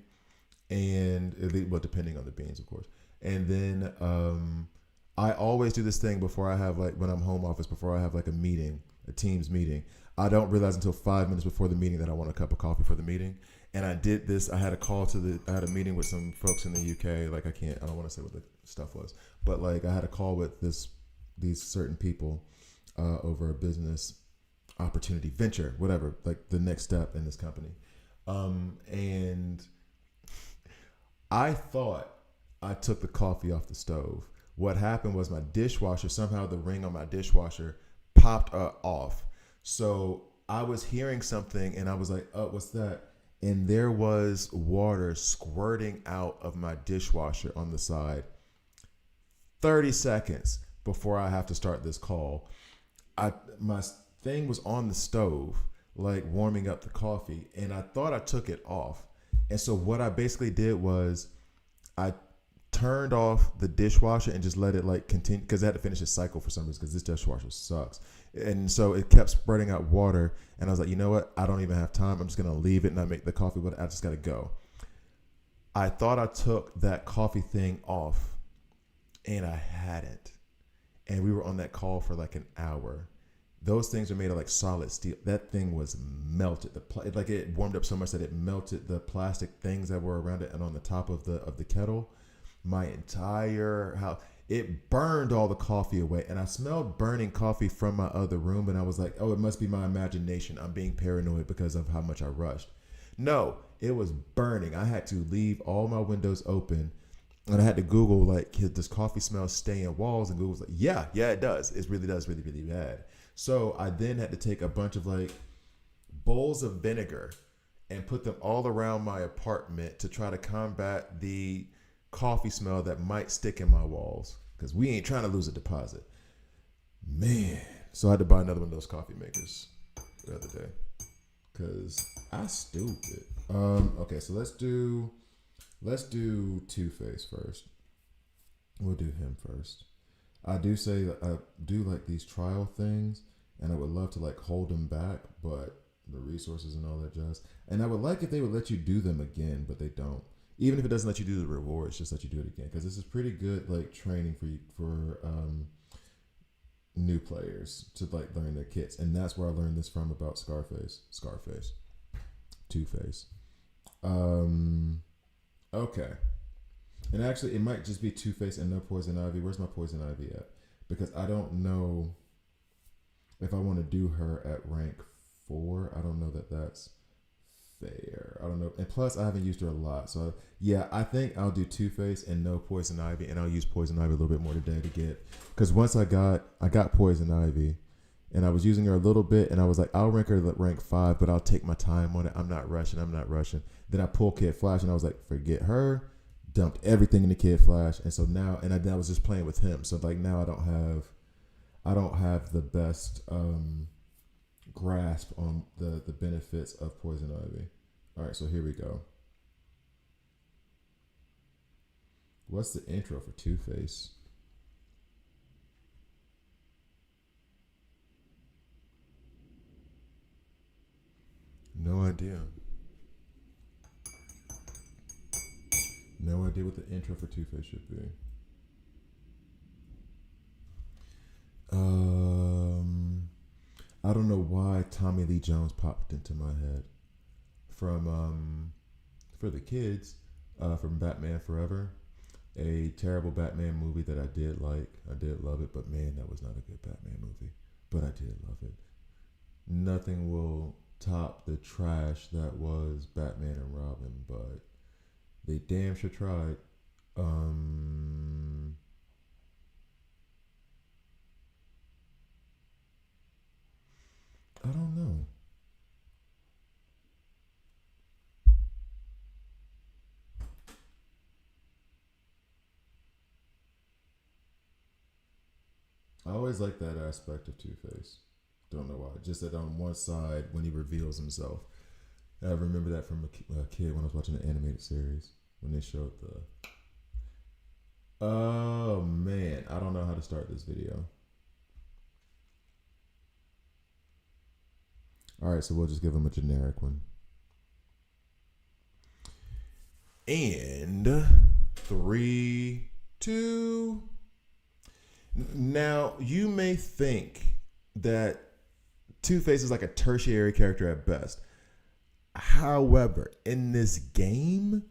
and well, depending on the beans, of course. And then I always do this thing before I have like when I'm home office, before I have like a meeting, a Teams meeting. I don't realize until 5 minutes before the meeting that I want a cup of coffee for the meeting. And I did this. I had a meeting with some folks in the UK. Like I don't want to say what the stuff was, but like I had a call with these certain people over a business opportunity, venture, whatever, like the next step in this company. And I thought I took the coffee off the stove. What happened was my dishwasher, somehow the ring on my dishwasher popped off. So I was hearing something and I was like, oh, what's that? And there was water squirting out of my dishwasher on the side. 30 seconds before I have to start this call. My thing was on the stove, like warming up the coffee, and I thought I took it off. And so what I basically did was I turned off the dishwasher and just let it like continue, because I had to finish its cycle for some reason because this dishwasher sucks. And so it kept spreading out water, and I was like, you know what? I don't even have time. I'm just gonna leave it and not make the coffee, but I just gotta go. I thought I took that coffee thing off, and I hadn't. And we were on that call for like an hour. Those things are made of like solid steel. That thing was melted. It warmed up so much that it melted the plastic things that were around it and on the top of the kettle. My entire house, it burned all the coffee away, and I smelled burning coffee from my other room, and I was like, oh, it must be my imagination. I'm being paranoid because of how much I rushed. No, it was burning. I had to leave all my windows open. And I had to Google, like, does coffee smell stay in walls? And Google was like, yeah, it does. It really does, really, really bad. So I then had to take a bunch of, like, bowls of vinegar and put them all around my apartment to try to combat the coffee smell that might stick in my walls. Because we ain't trying to lose a deposit. Man. So I had to buy another one of those coffee makers the other day. Because I stupid. Okay, so let's do Two-Face first. We'll do him first. I do say that I do like these trial things, and I would love to like hold them back, but the resources and all that jazz. And I would like if they would let you do them again, but they don't. Even if it doesn't let you do the rewards, just let you do it again, because this is pretty good like training for new players to like learn their kits, and that's where I learned this from about Scarface, Two-Face. Okay. And actually, it might just be Two-Face and no Poison Ivy. Where's my Poison Ivy at? Because I don't know if I want to do her at rank 4. I don't know that that's fair. I don't know. And plus, I haven't used her a lot. So, yeah, I think I'll do Two-Face and no Poison Ivy. And I'll use Poison Ivy a little bit more today to get... Because once I got Poison Ivy, and I was using her a little bit, and I was like, I'll rank her at rank 5, but I'll take my time on it. I'm not rushing. Then I pulled Kid Flash, and I was like, forget her. Dumped everything in the Kid Flash. And so now, I was just playing with him. So like now I I don't have the best grasp on the benefits of poison ivy. All right, so here we go. What's the intro for Two-Face? No idea. No idea what the intro for Two-Face should be. I don't know why Tommy Lee Jones popped into my head from for the kids from Batman Forever, a terrible Batman movie that I did like. I did love it, but man, that was not a good Batman movie. But I did love it. Nothing will top the trash that was Batman and Robin, but they damn sure tried. I don't know. I always like that aspect of Two-Face. Don't know why. Just that on one side when he reveals himself. I remember that from a kid when I was watching the animated series when they showed the. Oh man, I don't know how to start this video. All right, so we'll just give him a generic one. And 3, 2. Now, you may think that Two-Face is like a tertiary character at best. However, in this game,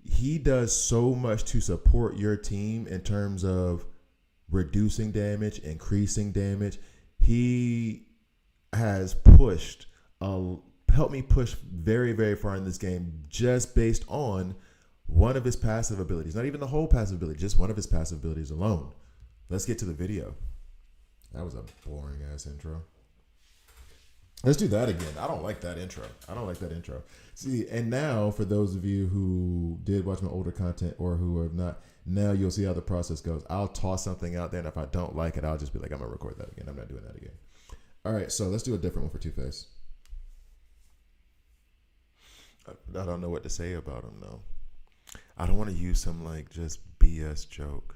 he does so much to support your team in terms of reducing damage, increasing damage. He has helped me push very, very far in this game just based on one of his passive abilities. Not even the whole passive ability, just one of his passive abilities alone. Let's get to the video. That was a boring ass intro. Let's do that again. I don't like that intro. See, and now for those of you who did watch my older content or who have not, now you'll see how the process goes. I'll toss something out there, and if I don't like it, I'll just be like, I'm going to record that again. I'm not doing that again. All right, so let's do a different one for Two-Face. I don't know what to say about him, though. I don't want to use some, like, just BS joke.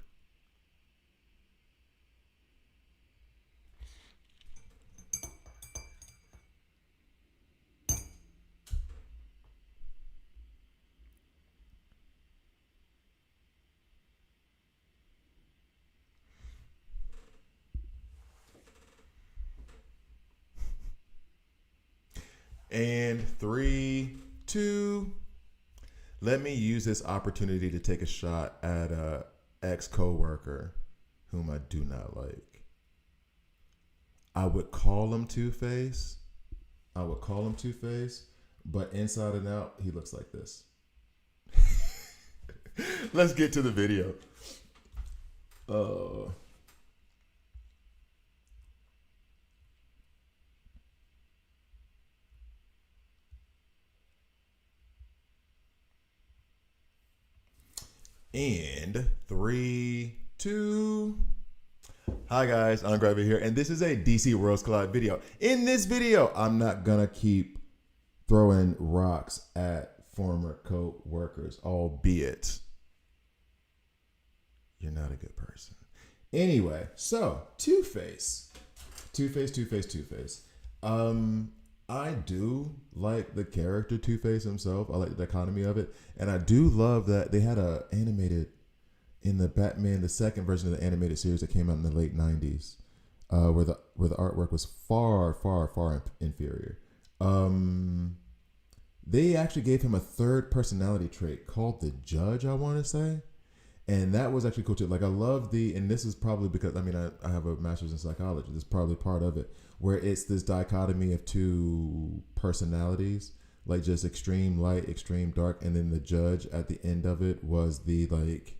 And 3, 2. Let me use this opportunity to take a shot at a ex-coworker whom I do not like. I would call him Two-Face. But inside and out, he looks like this. Let's get to the video. And 3, 2. Hi guys, I'm Gravy here, and this is a DC Worlds Collide video. In this video, I'm not gonna keep throwing rocks at former co-workers, albeit you're not a good person. Anyway, so Two-Face. I do like the character Two-Face himself. I like the dichotomy of it. And I do love that they had a animated in the Batman, the second version of the animated series that came out in the late 90s, where the artwork was far inferior. They actually gave him a third personality trait called the Judge, I want to say. And that was actually cool too. Like I love and this is probably because, I have a master's in psychology. This is probably part of it, where it's this dichotomy of two personalities, like just extreme light, extreme dark. And then the judge at the end of it was the like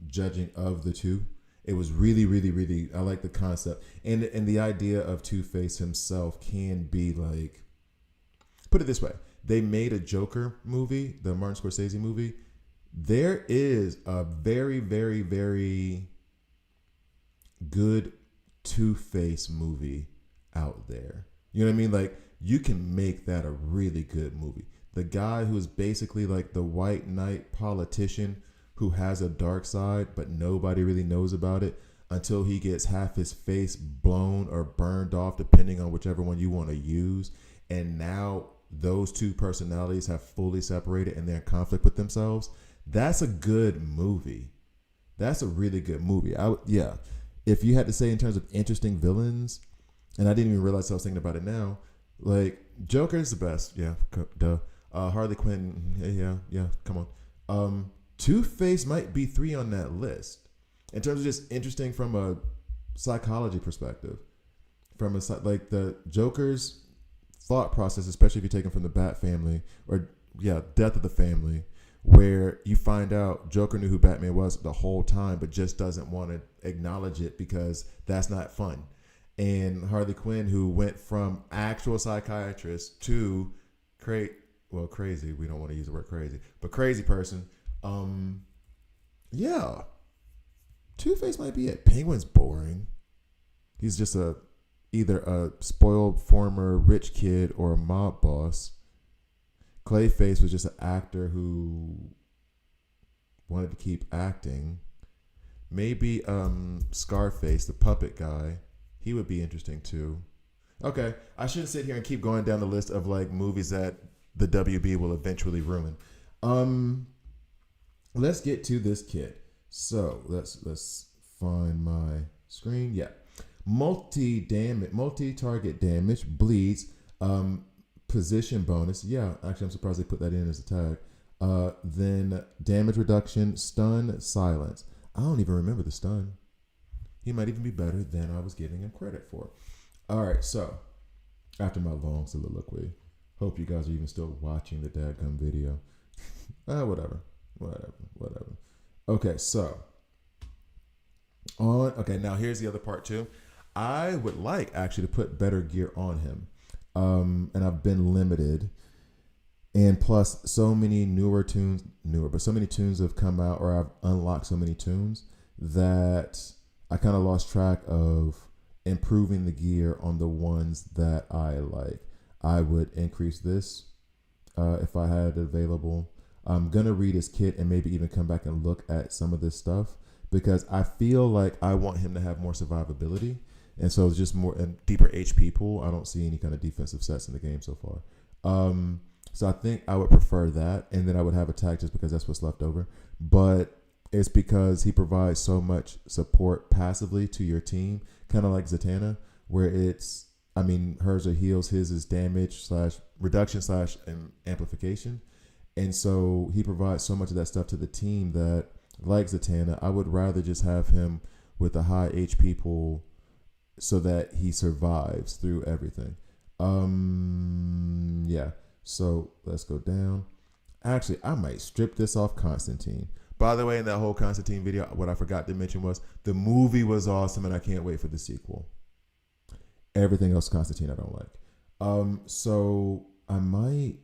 judging of the two. It was really, I like the concept. And the idea of Two-Face himself can be like, put it this way. They made a Joker movie, the Martin Scorsese movie. There is a very good Two-Face movie out there. You know what I mean? Like, you can make that a really good movie. The guy who is basically like the white knight politician who has a dark side, but nobody really knows about it until he gets half his face blown or burned off, depending on whichever one you want to use. And now those two personalities have fully separated and they're in conflict with themselves. That's a good movie. That's a really good movie. Yeah. If you had to say in terms of interesting villains, and I didn't even realize I was thinking about it now, like Joker is the best. Yeah, duh. Harley Quinn. Yeah. Come on. Two-Face might be 3 on that list in terms of just interesting from a psychology perspective. From a like the Joker's thought process, especially if you take him from the Bat family or Death of the Family, where you find out Joker knew who Batman was the whole time, but just doesn't want to acknowledge it because that's not fun. And Harley Quinn, who went from actual psychiatrist to crazy. We don't want to use the word crazy, but crazy person. Yeah. Two-Face might be it. Penguin's boring. He's just either a spoiled former rich kid or a mob boss. Clayface was just an actor who wanted to keep acting. Maybe Scarface, the puppet guy. He would be interesting too. Okay, I shouldn't sit here and keep going down the list of like movies that the WB will eventually ruin. Let's get to this kid. So let's find my screen. Yeah, multi-target damage, bleeds, position bonus. Yeah, actually, I'm surprised they put that in as a tag. Then damage reduction, stun, silence. I don't even remember the stun. He might even be better than I was giving him credit for. All right, so after my long soliloquy, hope you guys are even still watching the dadgum video. Whatever. Okay, so now here's the other part too. I would like actually to put better gear on him. And I've been limited. And plus so many tunes have come out, or I've unlocked so many tunes that I kind of lost track of improving the gear on the ones that I like. I would increase this if I had it available. I'm going to read his kit and maybe even come back and look at some of this stuff because I feel like I want him to have more survivability. And so it's just more and deeper HP pool. I don't see any kind of defensive sets in the game so far. So I think I would prefer that. And then I would have attack just because that's what's left over. But it's because he provides so much support passively to your team, kind of like Zatanna, where hers are heals, his is damage / reduction / amplification. And so he provides so much of that stuff to the team that, like Zatanna, I would rather just have him with a high HP pool so that he survives through everything. Yeah. So let's go down. Actually, I might strip this off Constantine. By the way, in that whole Constantine video, what I forgot to mention was the movie was awesome and I can't wait for the sequel. Everything else Constantine I don't like. So I might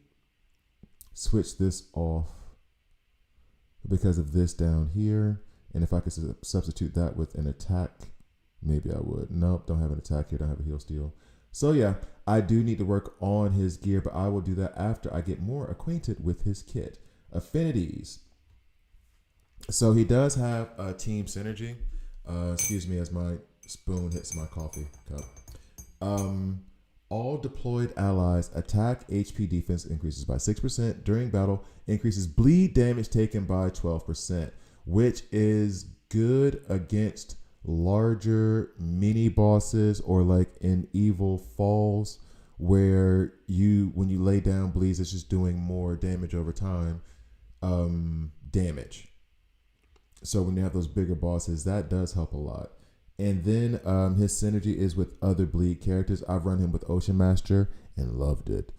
switch this off because of this down here. And if I could substitute that with an attack, maybe I would. Nope, don't have an attack here. Don't have a heal steal. So yeah, I do need to work on his gear, but I will do that after I get more acquainted with his kit. Affinities. So he does have a team synergy. Excuse me as my spoon hits my coffee cup. All deployed allies attack HP defense increases by 6% during battle, increases bleed damage taken by 12%, which is good against larger mini bosses or like in Evil Falls, where when you lay down bleeds, it's just doing more damage over time. Damage. So when you have those bigger bosses, that does help a lot. And then his synergy is with other bleed characters. I've run him with Ocean Master and loved it.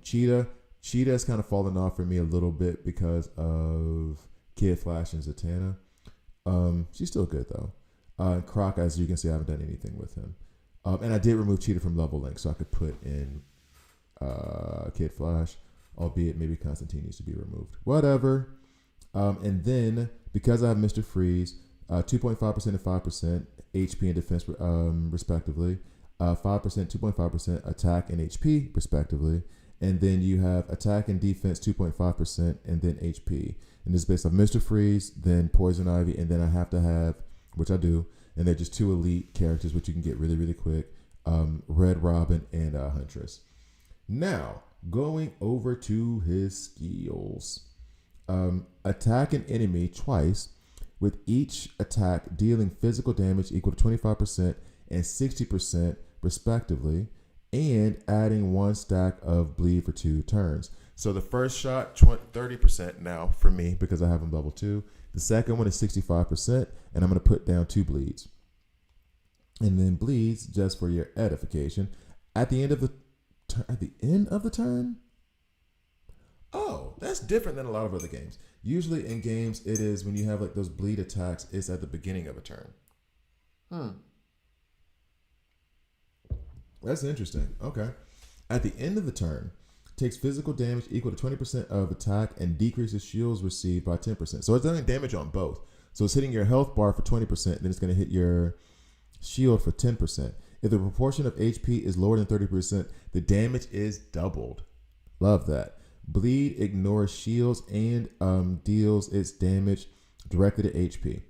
Cheetah has kind of fallen off for me a little bit because of Kid Flash and Zatanna. She's still good though. Croc, as you can see, I haven't done anything with him. And I did remove Cheetah from level link so I could put in Kid Flash, albeit maybe Constantine needs to be removed. Whatever. And then because I have Mr. Freeze, 2.5% and 5% HP and defense, respectively. 5%, 2.5% attack and HP, respectively. And then you have attack and defense 2.5%, and then HP. And this is based on Mr. Freeze, then Poison Ivy, and then I have to have, which I do, and they're just 2 elite characters, which you can get really, really quick. Red Robin and Huntress. Now, going over to his skills. Attack an enemy twice, with each attack dealing physical damage equal to 25% and 60% respectively, and adding 1 stack of bleed for 2 turns. So the first shot, 30% now for me because I have him level 2. The second one is 65%, and I'm going to put down 2 bleeds. And then bleeds, just for your edification, at the end of the turn. Oh, that's different than a lot of other games. Usually in games, it is when you have like those bleed attacks, it's at the beginning of a turn. That's interesting. Okay. At the end of the turn, takes physical damage equal to 20% of attack and decreases shields received by 10%. So it's doing damage on both. So it's hitting your health bar for 20%, then it's going to hit your shield for 10%. If the proportion of HP is lower than 30%, the damage is doubled. Love that. Bleed ignores shields and deals its damage directly to HP.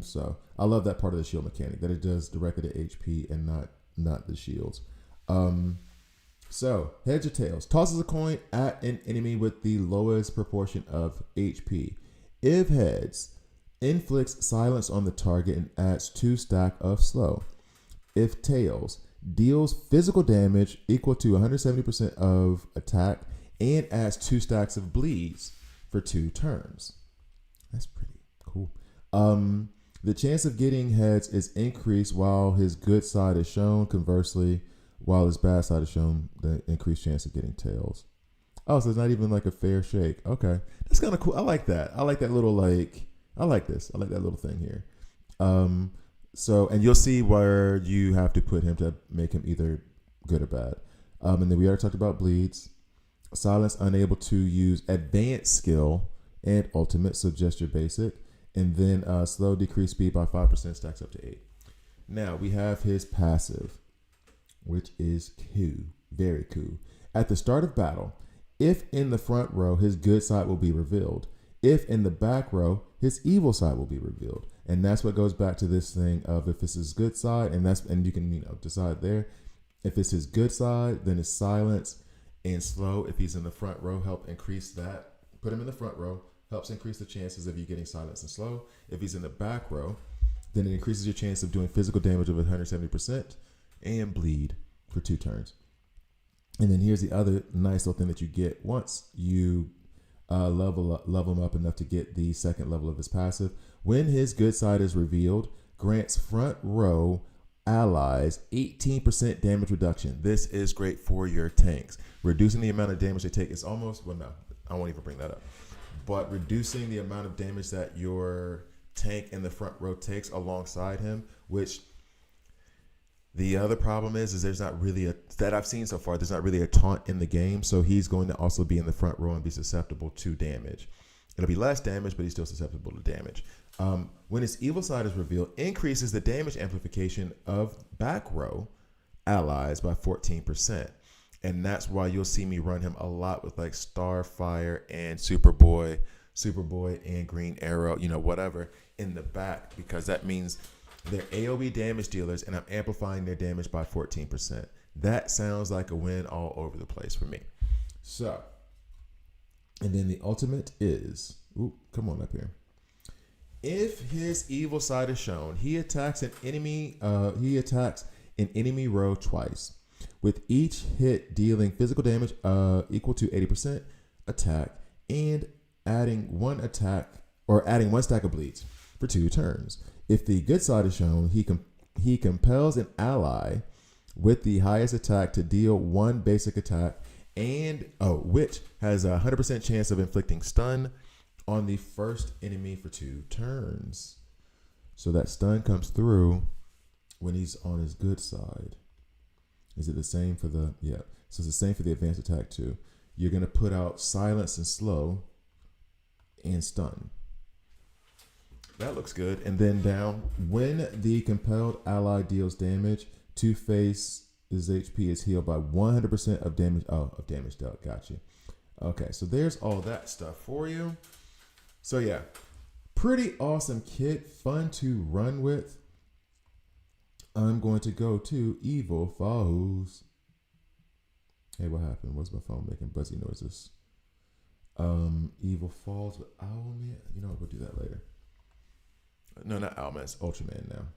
So I love that part of the shield mechanic, that it does directly to HP and not the shields. So heads or tails. Tosses a coin at an enemy with the lowest proportion of HP. If heads, inflicts silence on the target and adds 2 stack of slow. If tails, deals physical damage equal to 170% of attack and adds 2 stacks of bleeds for 2 turns. That's pretty cool. The chance of getting heads is increased while his good side is shown. Conversely, while his bad side is shown, the increased chance of getting tails. Oh, so it's not even like a fair shake. Okay. That's kind of cool. I like that. I like that little I like this. I like that little thing here. So, and you'll see where you have to put him to make him either good or bad. And then we already talked about bleeds. Silence, unable to use advanced skill and ultimate, so just your basic. And then slow, decrease speed by 5%, stacks up to 8. Now we have his passive, which is cool. Very cool. At the start of battle, if in the front row, his good side will be revealed. If in the back row, his evil side will be revealed. And that's what goes back to this thing of if it's his good side, and you can decide there. If it's his good side, then it's silence and slow. If he's in the front row, help increase that. Put him in the front row, helps increase the chances of you getting silence and slow. If he's in the back row, then it increases your chance of doing physical damage of 170% and bleed for 2 turns. And then here's the other nice little thing that you get once you level him up enough to get the second level of his passive. When his good side is revealed, grants front row allies 18% damage reduction. This is great for your tanks. Reducing the amount of damage they take is almost, well, no, I won't even bring that up. But reducing the amount of damage that your tank in the front row takes alongside him, which the other problem is there's not really that I've seen so far, there's not really a taunt in the game. So he's going to also be in the front row and be susceptible to damage. It'll be less damage, but he's still susceptible to damage. When his evil side is revealed, increases the damage amplification of back row allies by 14%. And that's why you'll see me run him a lot with like Starfire and Superboy and Green Arrow, whatever in the back, because that means they're AoE damage dealers and I'm amplifying their damage by 14%. That sounds like a win all over the place for me. So, and then the ultimate is, come on up here. If his evil side is shown, he attacks an enemy row twice, with each hit dealing physical damage equal to 80% attack and adding 1 stack of bleeds for 2 turns. If the good side is shown, he compels an ally with the highest attack to deal 1 basic attack and which has a 100% chance of inflicting stun on the first enemy for 2 turns. So that stun comes through when he's on his good side. Is it the same for the, yeah. So it's the same for the advanced attack too. You're going to put out silence and slow and stun. That looks good. And then down, when the compelled ally deals damage, Two-Face's HP is healed by 100% of damage. Oh, of damage dealt. Got you. Okay, so there's all that stuff for you. So yeah, pretty awesome kit. Fun to run with. I'm going to go to Evil Falls. Hey, what happened? What's my phone making buzzy noises? Evil Falls with Owlman. You know what? We'll do that later. No, not Owlman. It's Ultraman now.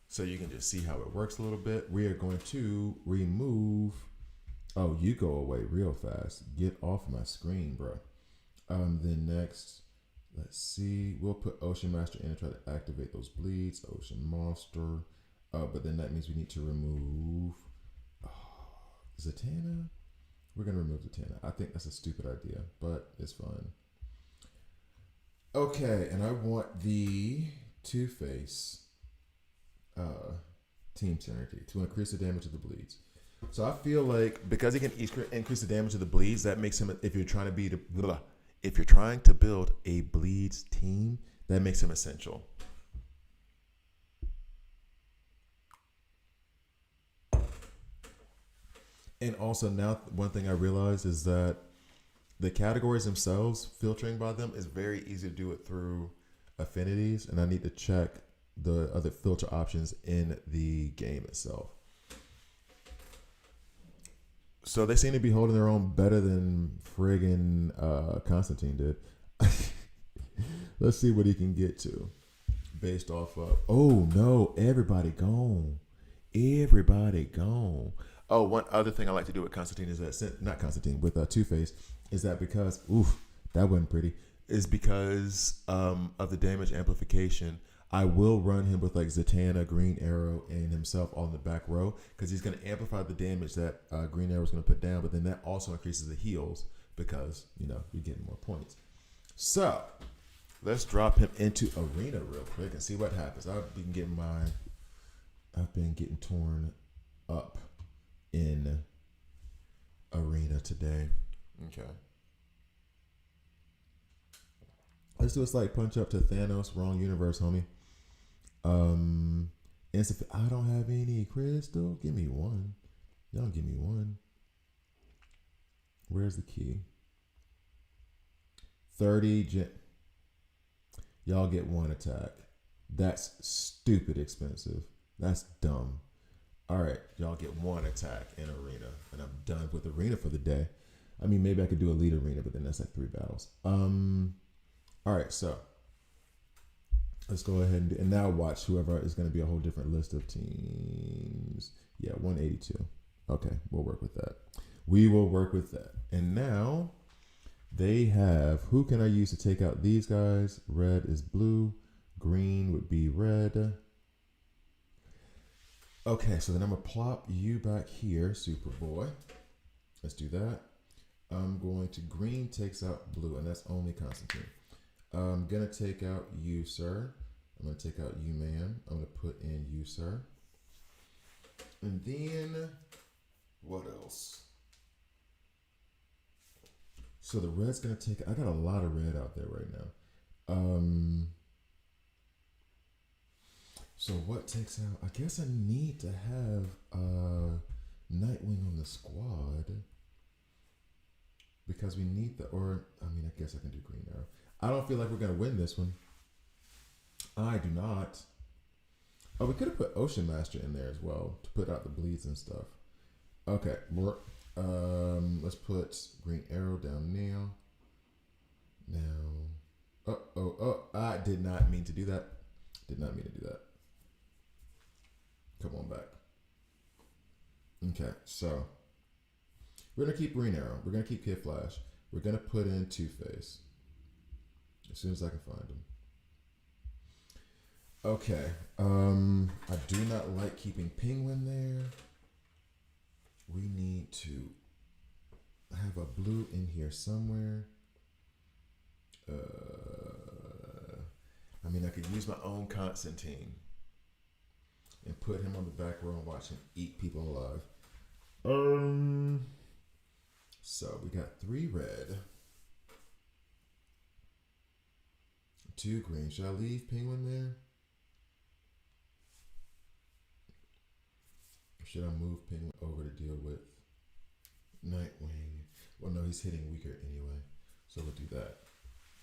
So you can just see how it works a little bit. We are going to remove. Oh, you go away real fast. Get off my screen, bro. Then next, let's see. We'll put Ocean Master in and try to activate those bleeds. Ocean Monster. But then that means we need to remove Zatanna. We're going to remove Zatanna. I think that's a stupid idea, but it's fine. Okay, and I want the Two-Face Team Synergy to increase the damage of the bleeds. So I feel like because he can increase the damage of the bleeds, that makes him, if you're trying to build a bleeds team, that makes him essential. And also now one thing I realized is that the categories themselves, filtering by them, is very easy to do it through affinities, and I need to check the other filter options in the game itself. So they seem to be holding their own better than friggin' Constantine did. Let's see what he can get to based off of. Oh no, everybody gone. Everybody gone. Oh, one other thing I like to do with Constantine is that, not Constantine, with Two-Face, is that because, that wasn't pretty, is because of the damage amplification, I will run him with like Zatanna, Green Arrow, and himself all in the back row because he's going to amplify the damage that Green Arrow is going to put down, but then that also increases the heals because, you're getting more points. So, let's drop him into Arena real quick and see what happens. I've been getting torn up in Arena today. Okay. Let's do a slight punch up to Thanos. Wrong universe, homie. I don't have any crystal. Give me one. Y'all give me one. Where's the key? 30 Y'all get one attack. That's stupid expensive. That's dumb. All right, y'all get one attack in Arena, and I'm done with Arena for the day. I mean, maybe I could do Elite Arena, but then that's like 3 battles. All right, so let's go ahead and now watch whoever is going to be a whole different list of teams. Yeah, 182. Okay, we'll work with that. We will work with that. And now they have, who can I use to take out these guys? Red is blue. Green would be red. Okay, so then I'm going to plop you back here, Superboy. Let's do that. I'm going to green takes out blue, and that's only Constantine. I'm going to take out you, sir. I'm going to take out you, ma'am. I'm going to put in you, sir. And then, what else? So the red's going to take, I got a lot of red out there right now. So what takes out, I guess I need to have Nightwing on the squad. Because we need I guess I can do Green Arrow. I don't feel like we're going to win this one. I do not. Oh, we could have put Ocean Master in there as well to put out the bleeds and stuff. Okay, let's put Green Arrow down now. I did not mean to do that. Did not mean to do that. Come on back. Okay, so we're going to keep Green Arrow. We're going to keep Kid Flash. We're going to put in Two-Face as soon as I can find him. Okay. I do not like keeping Penguin there. We need to have a blue in here somewhere. I could use my own Constantine and put him on the back row and watch him eat people alive. So we got 3 red. 2 green. Should I leave Penguin there? Or should I move Penguin over to deal with Nightwing? Well, no, he's hitting weaker anyway. So we'll do that.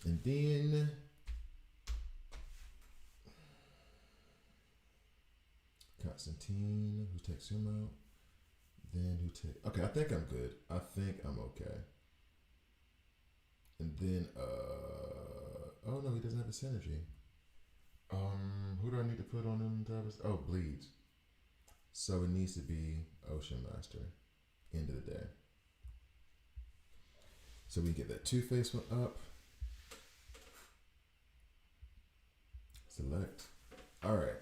And then Constantine, who takes him out. Then who take? Okay, I think I'm good. I think I'm okay. And then, oh no, he doesn't have a synergy. Who do I need to put on him? Oh, Bleeds. So it needs to be Ocean Master. End of the day. So we can get that Two-Face one up. Select. All right.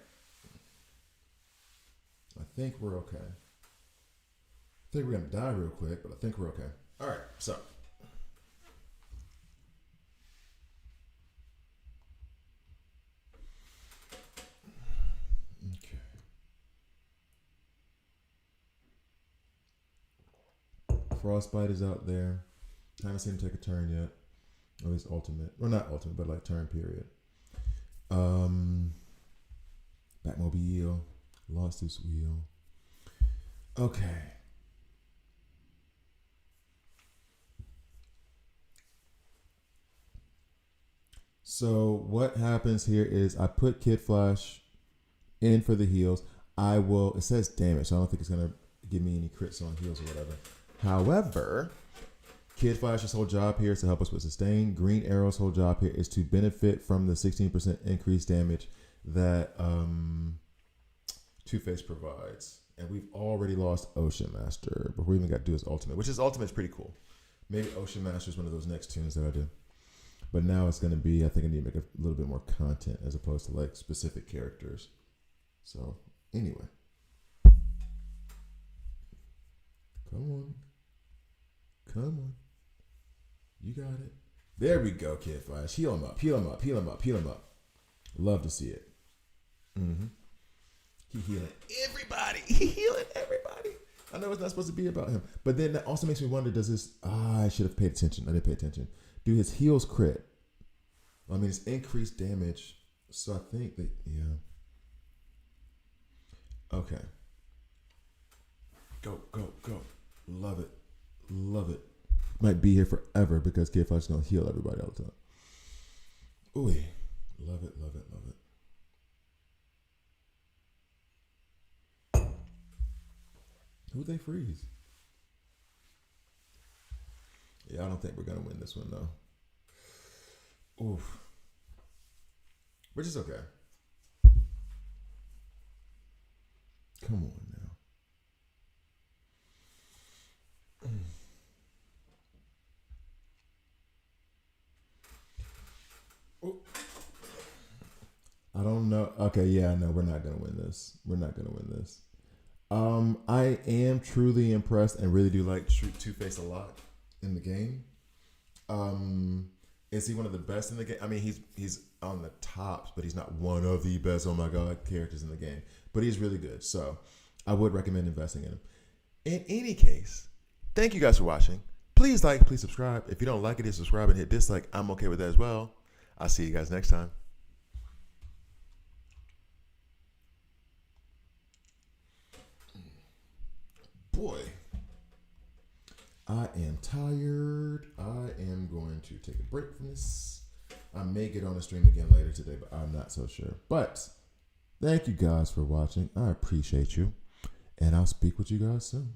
I think we're okay. I think we're gonna die real quick, but I think we're okay. All right. So. Okay. Frostbite is out there. Haven't seen him take a turn yet. At least ultimate. Or not ultimate, but like turn period. Batmobile. Lost his wheel. Okay. So what happens here is I put Kid Flash in for the heals. I will, it says damage, so I don't think it's going to give me any crits on heals or whatever. However, Kid Flash's whole job here is to help us with sustain. Green Arrow's whole job here is to benefit from the 16% increased damage that Two-Face provides. And we've already lost Ocean Master before we even got to do his ultimate, which his ultimate is pretty cool. Maybe Ocean Master is one of those next tunes that I do. But now it's going to be, I think I need to make a little bit more content as opposed to like specific characters. So, anyway. Come on. Come on. You got it. There we go, Kid Flash. Heal him up, heal him up, heal him up, heal him up. Love to see it. Mm-hmm. He healing everybody. He healing everybody. I know it's not supposed to be about him. But then that also makes me wonder, does this... I should have paid attention. I didn't pay attention. Do his heals crit? I mean, it's increased damage. So I think that... Yeah. Okay. Go, go, go. Love it. Love it. Might be here forever because Kid Flash is going to heal everybody all the time. Ooh. Love it, love it, love it. Who'd they freeze? Yeah, I don't think we're going to win this one, though. Oof. Which is okay. Come on now. Ooh. I don't know. Okay, yeah, no, we're not going to win this. We're not going to win this. I am truly impressed and really do like Two-Face a lot in the game. Is he one of the best in the game? I mean, he's on the tops, but he's not one of the best, oh my God, characters in the game. But he's really good. So I would recommend investing in him. In any case, thank you guys for watching. Please like, please subscribe. If you don't like it, hit subscribe and hit dislike. I'm okay with that as well. I'll see you guys next time. Boy, I am tired. I am going to take a break from this. I may get on the stream again later today, but I'm not so sure. But thank you guys for watching. I appreciate you. And I'll speak with you guys soon.